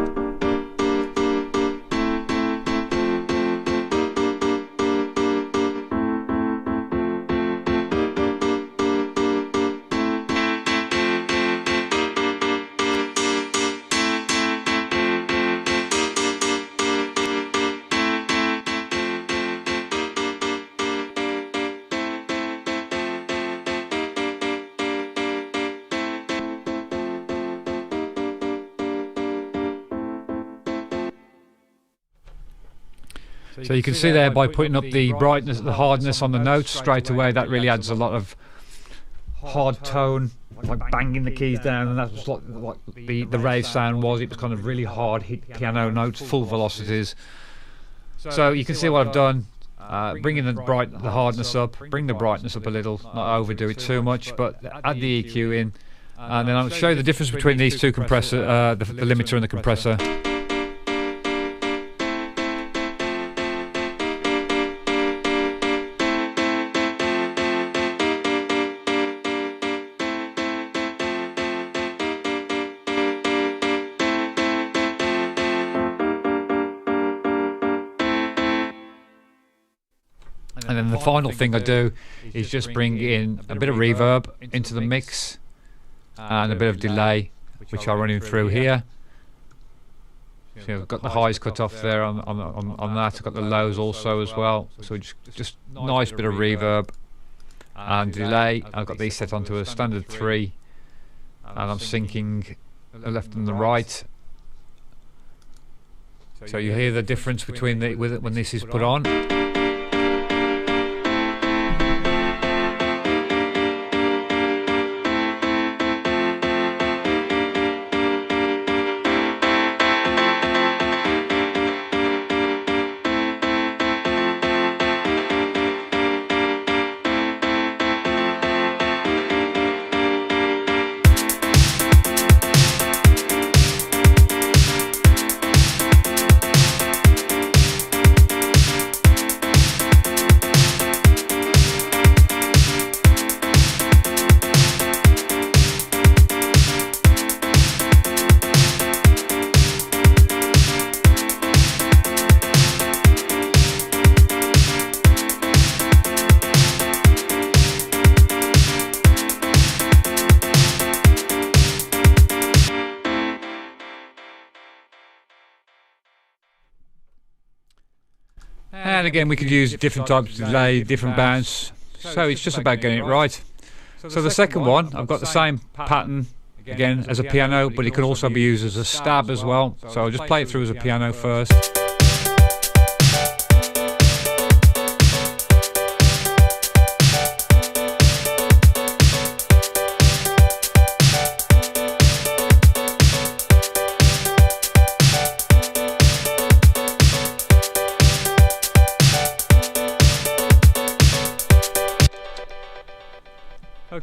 So you can see there, by putting up the brightness, the hardness on the notes straight away, that really adds a lot of hard tone, like banging the keys down, and that's what the rave sound was. It was kind of really hard hit piano notes, full velocities. So you can see what I've done, bringing the hardness up, bring the brightness up a little, not overdo it too much, but add the EQ in, and then I'll show you the difference between these two compressors, the limiter and the compressor. And then the final thing I do is just bring in a bit of reverb into the mix and a bit of delay, which I'll run in through here. So I've got the highs cut off there on that. I've got the lows also as well. So just nice bit of reverb and delay. I've got these set onto a standard 3, and I'm syncing the left and the right. So you hear the difference between when this is put on. And again, we could use different types of delay, different bounce, so it's just about getting it right. So the second one, I've got the same pattern again as a piano, but it can also be used as a stab as well. So I'll just play it through as a piano first.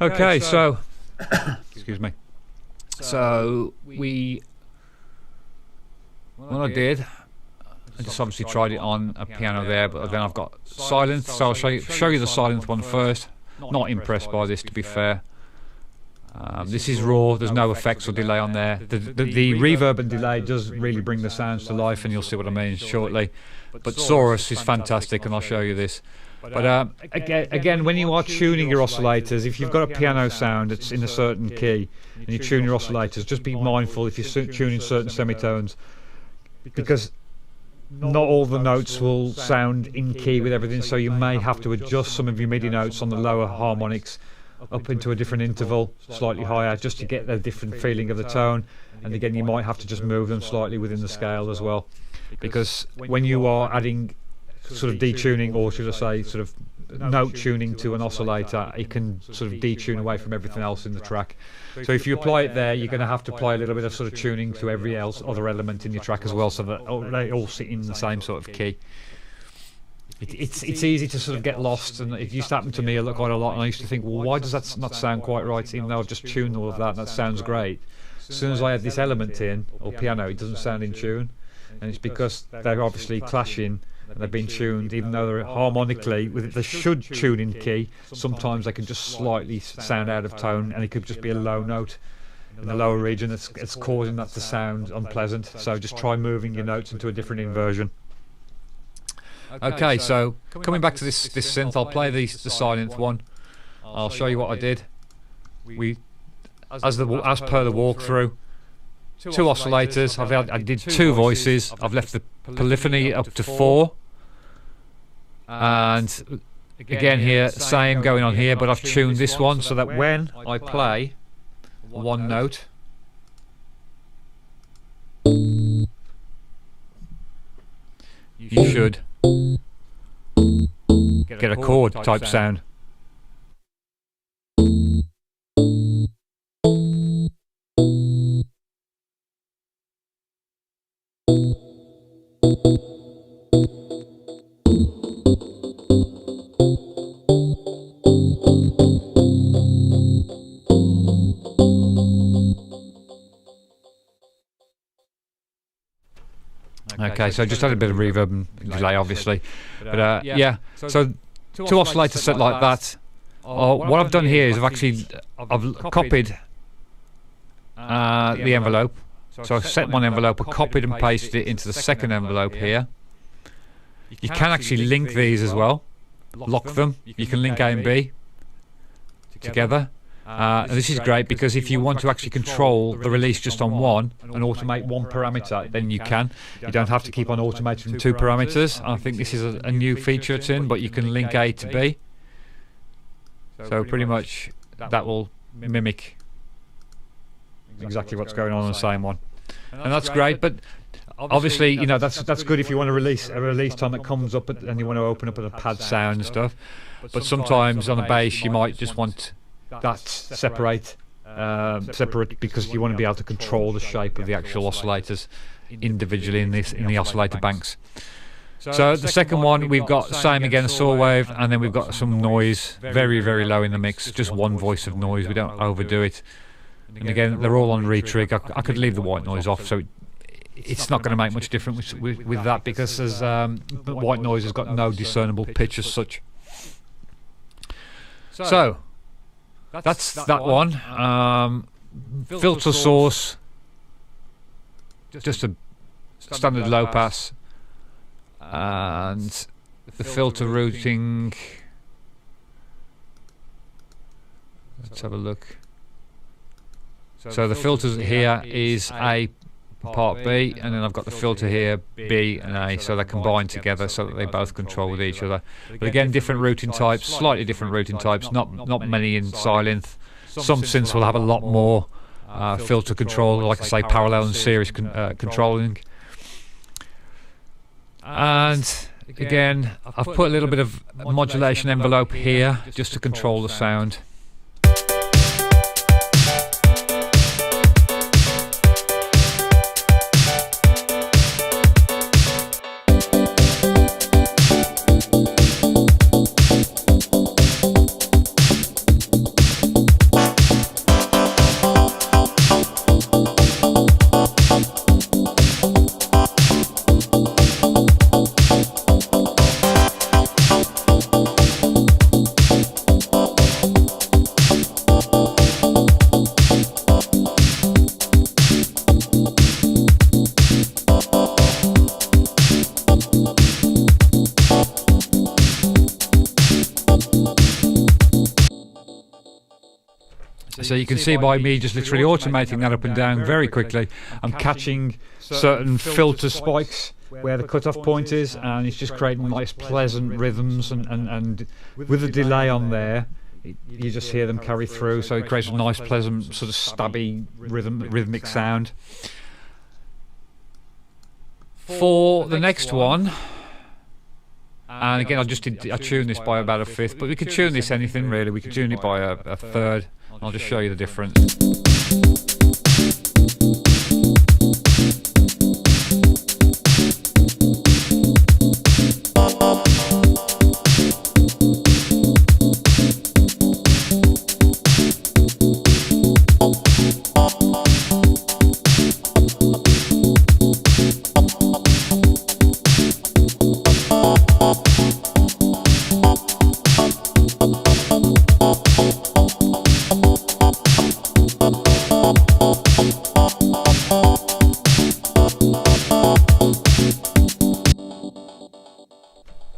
Okay, so excuse me. So what I did, I just obviously tried it on a piano there, but then I've got silent. So I'll show you the silent one first. Not impressed by this, to be fair. This is raw. There's no effects or delay on there. The reverb and delay does really bring the sounds to life, and you'll see what I mean shortly. But Saurus is fantastic, and I'll show you this. But again, when you are tuning your oscillators, if you've got a piano sound that's in a certain key and you tune your oscillators, just be mindful if you're tuning certain semitones, because not all the notes will sound in key with everything, so you may have to adjust some of your MIDI notes on the lower harmonics up into a different interval, slightly higher, just to get a different feeling of the tone. And again, you might have to just move them slightly within the scale as well, because when you are adding sort of detuning, or should I say sort of note tuning to an oscillator, it can sort of detune away from everything else in the track. So if you apply it there, you're going to have to apply a little bit of sort of tuning to every other element in your track as well, so that they all sit in the same sort of key. It's easy to sort of get lost, and it used to happen to me quite a lot, and I used to think, well, why does that not sound quite right, even though I've just tuned all of that and that sounds great. As soon as I add this element in, or piano, it doesn't sound in tune, and it's because they're obviously clashing and they've been tuned, even though they're harmonically, with the should tune in key, sometimes they can just slightly sound out of tone, and it could just be a low note in the lower region that's causing that to sound unpleasant. So just try moving your notes into a different inversion. Okay, so coming back to this synth, I'll play the silent one. I'll show you what I did. As per the walkthrough, 2 oscillators. I did 2 voices. I've left the polyphony up to 4, and again here, same going on here, but I've tuned this one so that when I play one note, you should get a chord type sound. Okay, so just had a bit of reverb and delay, obviously, but yeah. So 2 oscillators set like that. What I've done here is I've copied the envelope. So I've set one envelope, I copied and pasted it into the second envelope here. You can actually link these as well, lock them. You can link A and B together. And this is great because if you want to actually control the release just on one and automate one parameter, then you can. You don't have to keep on automating 2 parameters. I think this is a new feature it's in, but you can link A to B. So pretty much that will mimic exactly what's going on the same one, and that's great. But obviously, you know, that's good if you want to release a release time that comes up and you want to open up with a pad sound and stuff. But sometimes on the bass you might just want that separate because you want to be able to control the shape of the actual oscillators individually in the oscillator banks. So the second one, we've got same again, a saw wave, and then we've got some noise, very, very low in the mix, just one voice of noise. We don't overdo it. And again, they're all on retrig. I could leave the white noise off, so it's not going to make much difference with that, because white noise has got no discernible pitch as such. So that's that one. Filter source, just a standard low pass, and the filter routing. Let's have a look. So the filters here is A part B, and then I've got the filter here B and A, so they're combined together so that they both control with each other. But again, different routing types, slightly different routing types, not many in Silent. Some synths will have a lot more filter control, like I say, parallel and series controlling. And again, I've put a little bit of modulation envelope here just to control the sound. So you can see by me just literally automating that up and down very quickly, I'm catching certain filter spikes where the cutoff point is, and it's just creating nice pleasant rhythms, and with the delay on there you just hear them carry through, so it creates a nice pleasant sort of stabby rhythmic sound. For the next one, and again I tuned this by about a fifth, but we could tune this anything really, we could tune it by a third. I'll just show you the difference.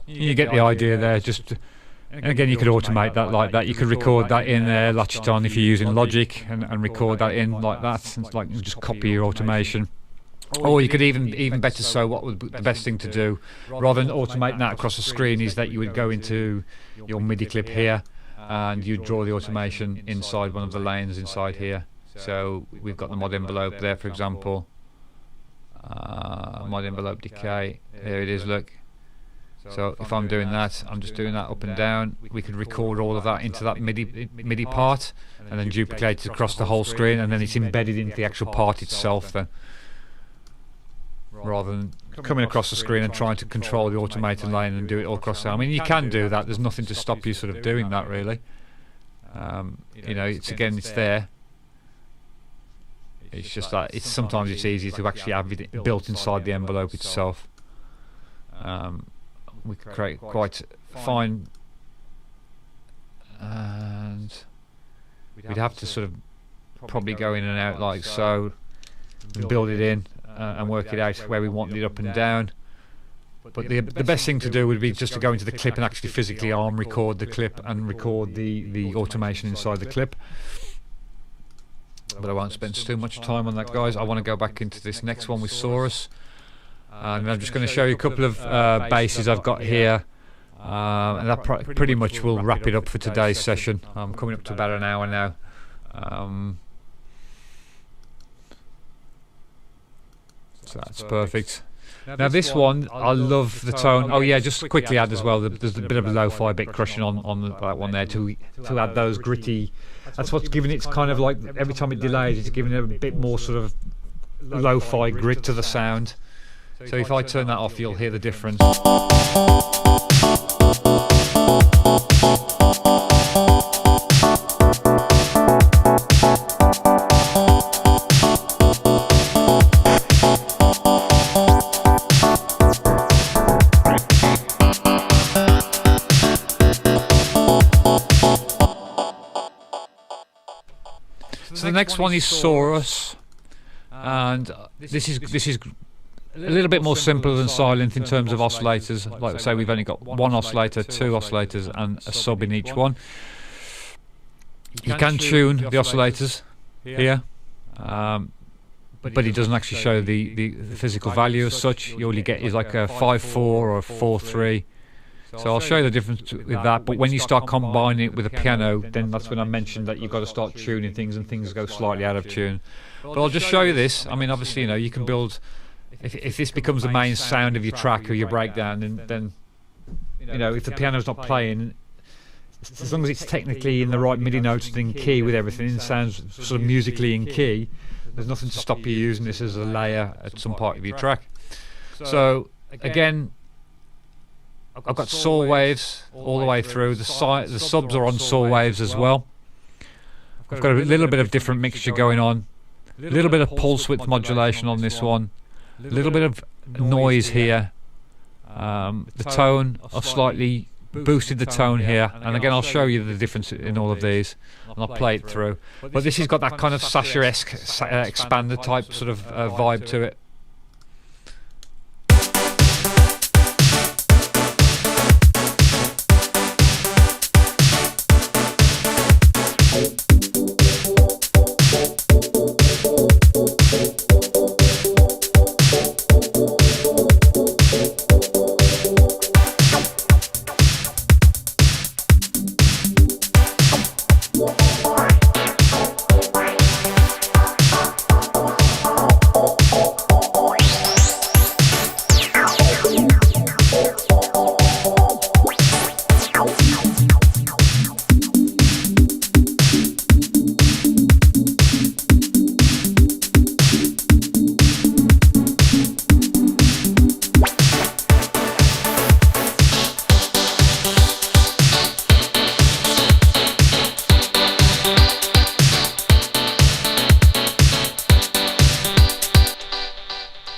You get the idea there. And again, you could automate that like that. You could record that in there, latch it on if you're using Logic, and record that in like that. It's like you just copy your automation. Or you could even better so, what would be the best thing to do, rather than automating that across the screen, is that you would go into your MIDI clip here, and you draw the automation inside one of the lanes inside here. So we've got the mod envelope there, for example. Mod envelope decay. There it is. Look. So if I'm doing that, I'm just doing that up and down. We could record all of that into that MIDI part, and then duplicate it across the whole screen, and then it's embedded into the actual part itself then, rather than coming across the screen and trying to control the automated lane and do it all across there. I mean, you can do that. There's nothing to stop you sort of doing that, really. You know, it's there. It's just that sometimes it's easier to actually have it built inside the envelope itself. We could create quite fine, and we'd have to sort of probably go in and out like so, and build it in and work it out where we want it up and down. But the best thing to do would be just to go into the clip and actually physically arm record the clip and record the automation inside the clip. But I won't spend too much time on that, guys. I want to go back into this next one with Saurus. And I'm just going to show you a couple of basses I've got here, and that pretty much will wrap it up for today's session. I'm coming up to about an hour now. So that's perfect. Now this one, I love the tone. Oh yeah, just to quickly add as well, there's a bit of a lo-fi bit crushing on that one there to add those gritty. That's what's giving it kind of like, every time it delays, it's giving it a bit more sort of lo-fi grit to the sound. So if I turn that off, you'll hear the difference. So the next one is Saurus, and this is a little bit more simple than Silent in terms of oscillators. Like I say, we've only got one oscillator, two oscillators, and a sub in each one. You can tune the oscillators here, but it doesn't actually show the physical value as such. You only get is like a 5/4 or a 4/3. So I'll show you the difference with that. But when you start combining it with a piano, then that's when I mentioned that you've got to start tuning things, and things go slightly out of tune. But I'll just show you this. I mean, obviously, you know, you can build. If this becomes the main sound of your track or your breakdown, then you know, if the piano's not playing, as long as it's technically in the right MIDI notes and in key with everything, and sounds sort of musically in key, there's nothing to stop you using this as a layer at some part of your track. So again, I've got saw waves all the way through. The subs are on saw waves as well. I've got a little bit of different mixture going on, a little bit of pulse width modulation on this one, a little bit of noise here. The tone, I've slightly boosted the tone here, and again I'll show you the difference in all of these, and I'll play it through. But this has got that kind of Sasha-esque expander type sort of vibe to it.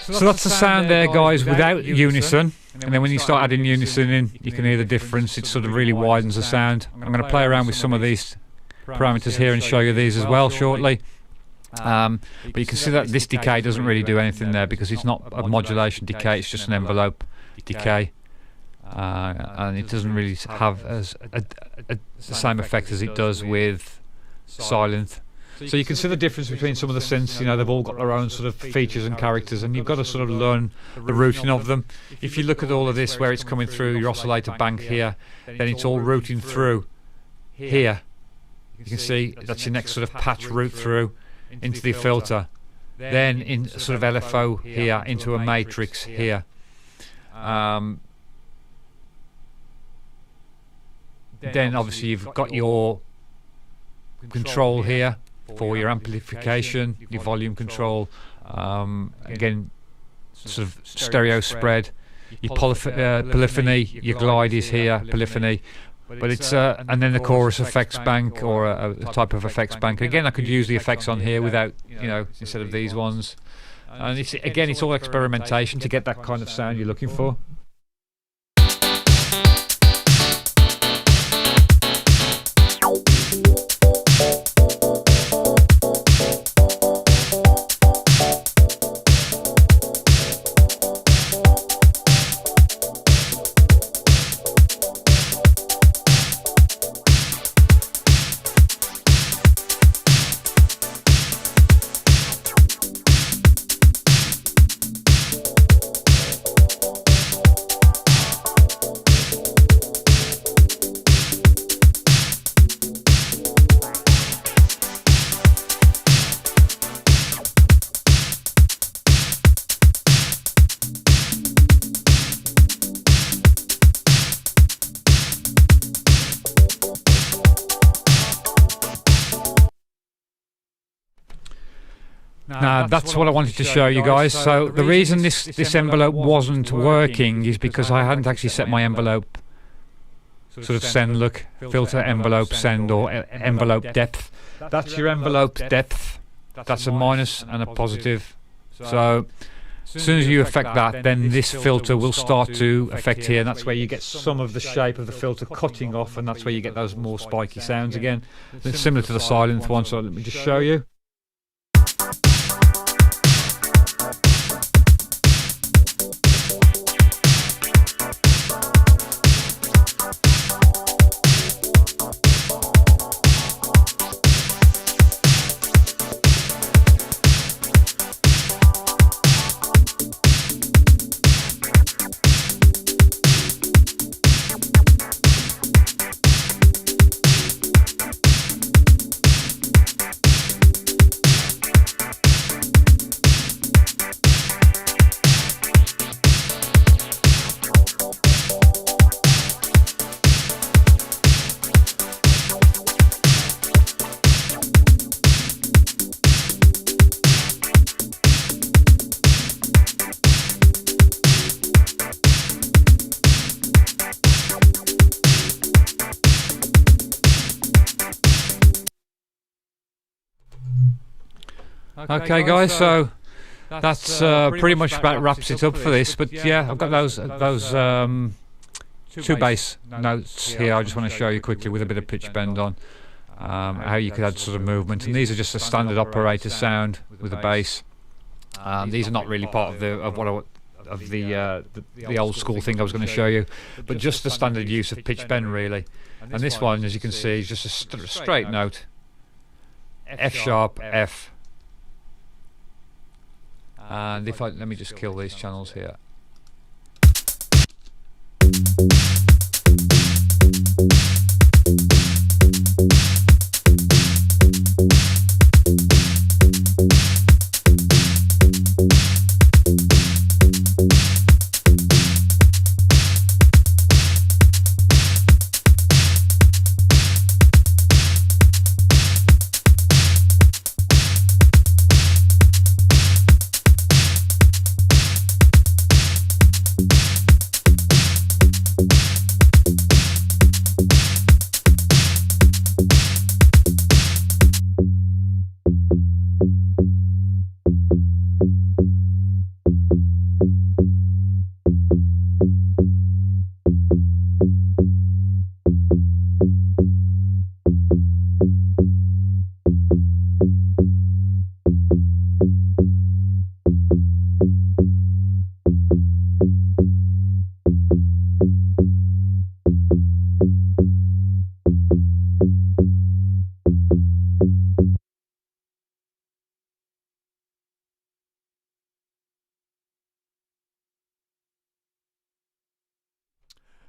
So that's the sound there, guys, without unison. And then when you start adding unison in, you can hear the difference. It sort of really widens the sound. I'm going to play around with some of these parameters here and show you these as well shortly. But you can see that this decay doesn't really do anything there, because it's not a modulation decay, it's just an envelope decay. and it doesn't really have the same effect as it does with Silent. So you can see the difference between some of the synths. You know, they've all got their own sort of features and characters, and you've got to sort of learn the routing of them. If you look at all of this, where it's coming through your oscillator bank here, then it's all routing through here. You can see that's your next sort of patch route through into the filter, then in sort of LFO here into a matrix here. Then obviously you've got your control here for your amplification, your volume control, again sort of stereo spread, your polyphony, your glide is here, polyphony, but it's and then the chorus effects bank, or a type of effects bank. Again, I could use the effects on here without, you know, instead of these ones, and it's all experimentation to get that kind of sound you're looking for. Now that's what I wanted to show you guys. So the reason this envelope wasn't working is because I hadn't actually set my envelope sort of send look, filter envelope send, or envelope depth. That's your envelope depth. That's a minus and a positive. So as soon as you affect that, then this filter will start to affect here, and that's where you get some of the shape of the filter cutting off, and that's where you get those more spiky sounds again. It's similar to the silent one, so let me just show you. Okay guys, so that's pretty much about wraps it up for this. But yeah, I've got those two bass notes here. I just want to show you quickly with a bit of pitch bend on how you could add sort of movement, and these are just a standard operator sound with the bass. These are not really part of the old school thing I was going to show you, but just the standard use of pitch bend really. And this one, as you can see, is just a straight note, F sharp, F. And if let me just kill these channels here.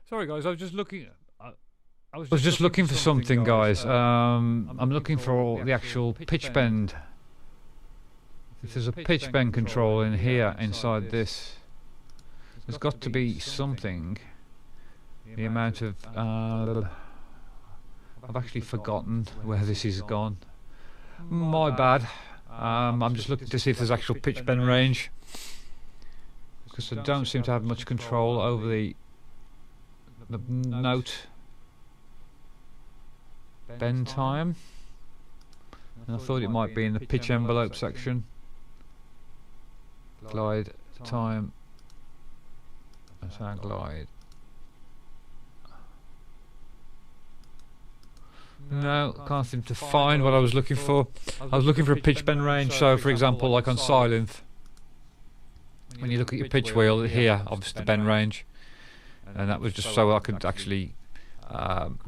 Sorry guys, I was just looking. I was just looking for something, guys. I'm looking for the actual pitch bend. If there's a pitch bend control in here, inside this, there's got to be something. The amount of I've actually forgotten where this is gone. My bad. I'm just looking to see if there's actual pitch bend range, because I don't seem to have much control over the note bend time, and I thought it might be in the pitch envelope section. Glide time, sound glide. No, can't seem to find what I was looking for. I was looking for a pitch bend range. So for example, like on Synth, when you look at your pitch wheel here, obviously the bend range, and that was just so I could actually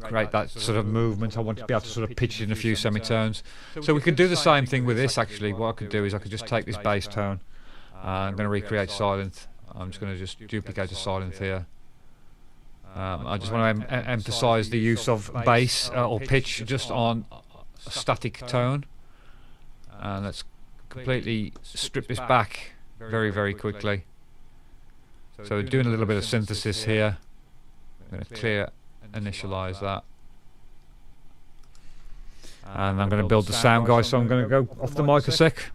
create that sort of movement. I wanted to be able to sort of pitch in a few semitones. So we could do the same thing with this actually. What I could do is I could just take this bass tone. I'm going to recreate silent. I'm just going to just duplicate the silent here. I just want to emphasize the use of bass or pitch just on a static tone. And let's completely strip this back very, very quickly. So we're doing a little bit of synthesis here. I'm going to clear, initialize that. And I'm going to build the sound, guys, so I'm going to go off the mic a sec.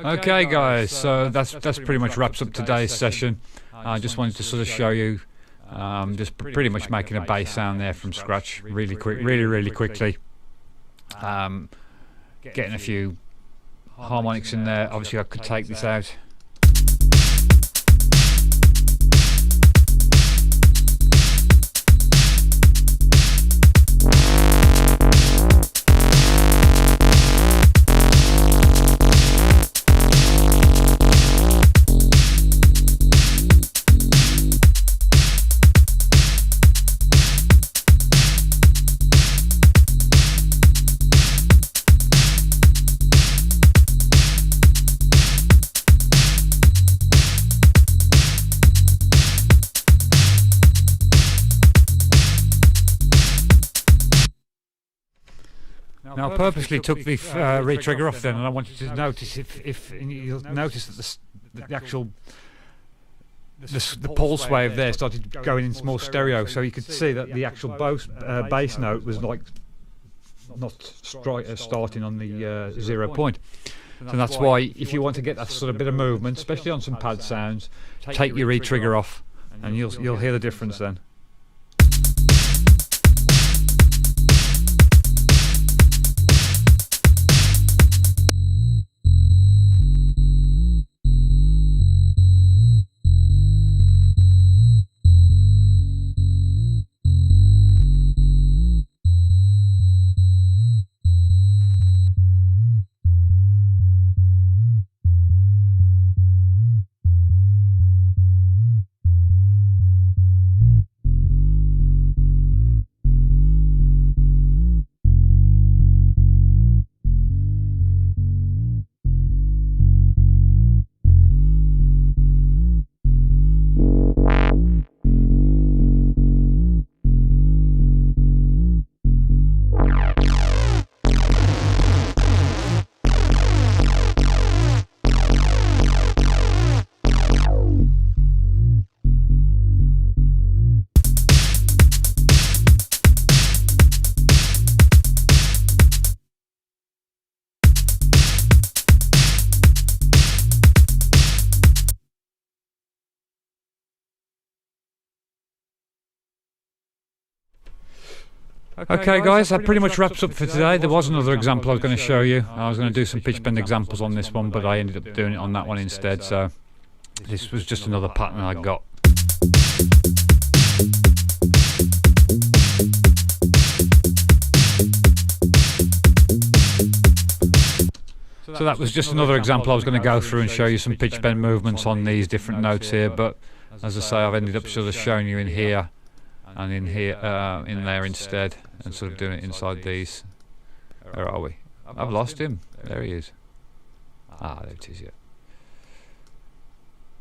Okay guys, so that's pretty much wraps up today's session. I just wanted to sort of show you Just pretty much making a bass sound there from scratch, really quickly. Getting a few harmonics in there. Obviously I could take this out. Now I purposely took the re-trigger off then, and I wanted to notice if you'll notice that the actual the pulse wave there started going into more stereo, so you could see that the actual bass note was like not starting on the 0 point. So that's why if you want to get that sort of bit of movement, especially on some pad sounds, take your re-trigger off, and you'll hear the difference then. Okay guys, that pretty much wraps up for today. There was another example I was going to show you. I was going to do some pitch bend examples on this one, but I ended up doing it on that one instead, so this was just another pattern I got. So that was just another example I was going to go through and show you some pitch bend movements on these different notes here, but as I say, I've ended up sort of showing you in here and in here, in there instead, and sort of doing it inside these. Where are we? I've lost him. There he is. Ah, there it is, yeah.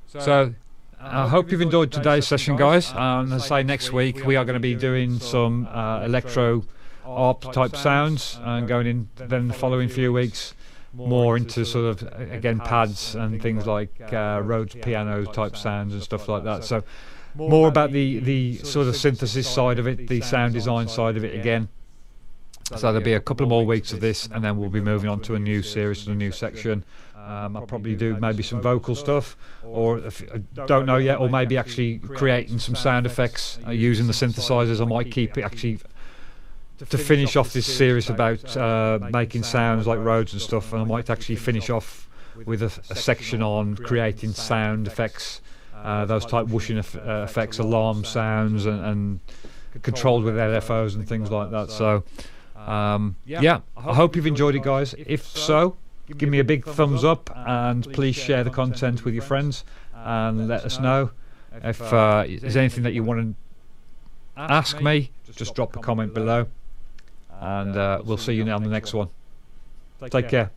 So, I hope you've enjoyed today's session, guys. As I say, next week we are going to be doing some electro ARP type sounds, and going in then the following few weeks more into sort of, again, pads and things like Rhodes piano type sounds and stuff like that. So more about the sort of synthesis side of it, the sound design side of it again. So there'll be a couple of more weeks of this, and then we'll be moving on to a new series, to a new section. I'll probably do maybe some vocal stuff, or if I don't know yet, or maybe actually creating some sound effects using the synthesizers. I might keep it actually to finish off this series about making sounds like Rhodes and stuff, and I might actually finish off with a section on creating sound effects, those type whooshing effects, alarm sounds, and controlled with LFOs and things like that. So yeah, I hope you've enjoyed it, guys. If so, give me a big thumbs up, and please share the content with your friends, and let us know if there's anything that you want to ask me. Just drop a comment below, and we'll see you on the next one. Take care.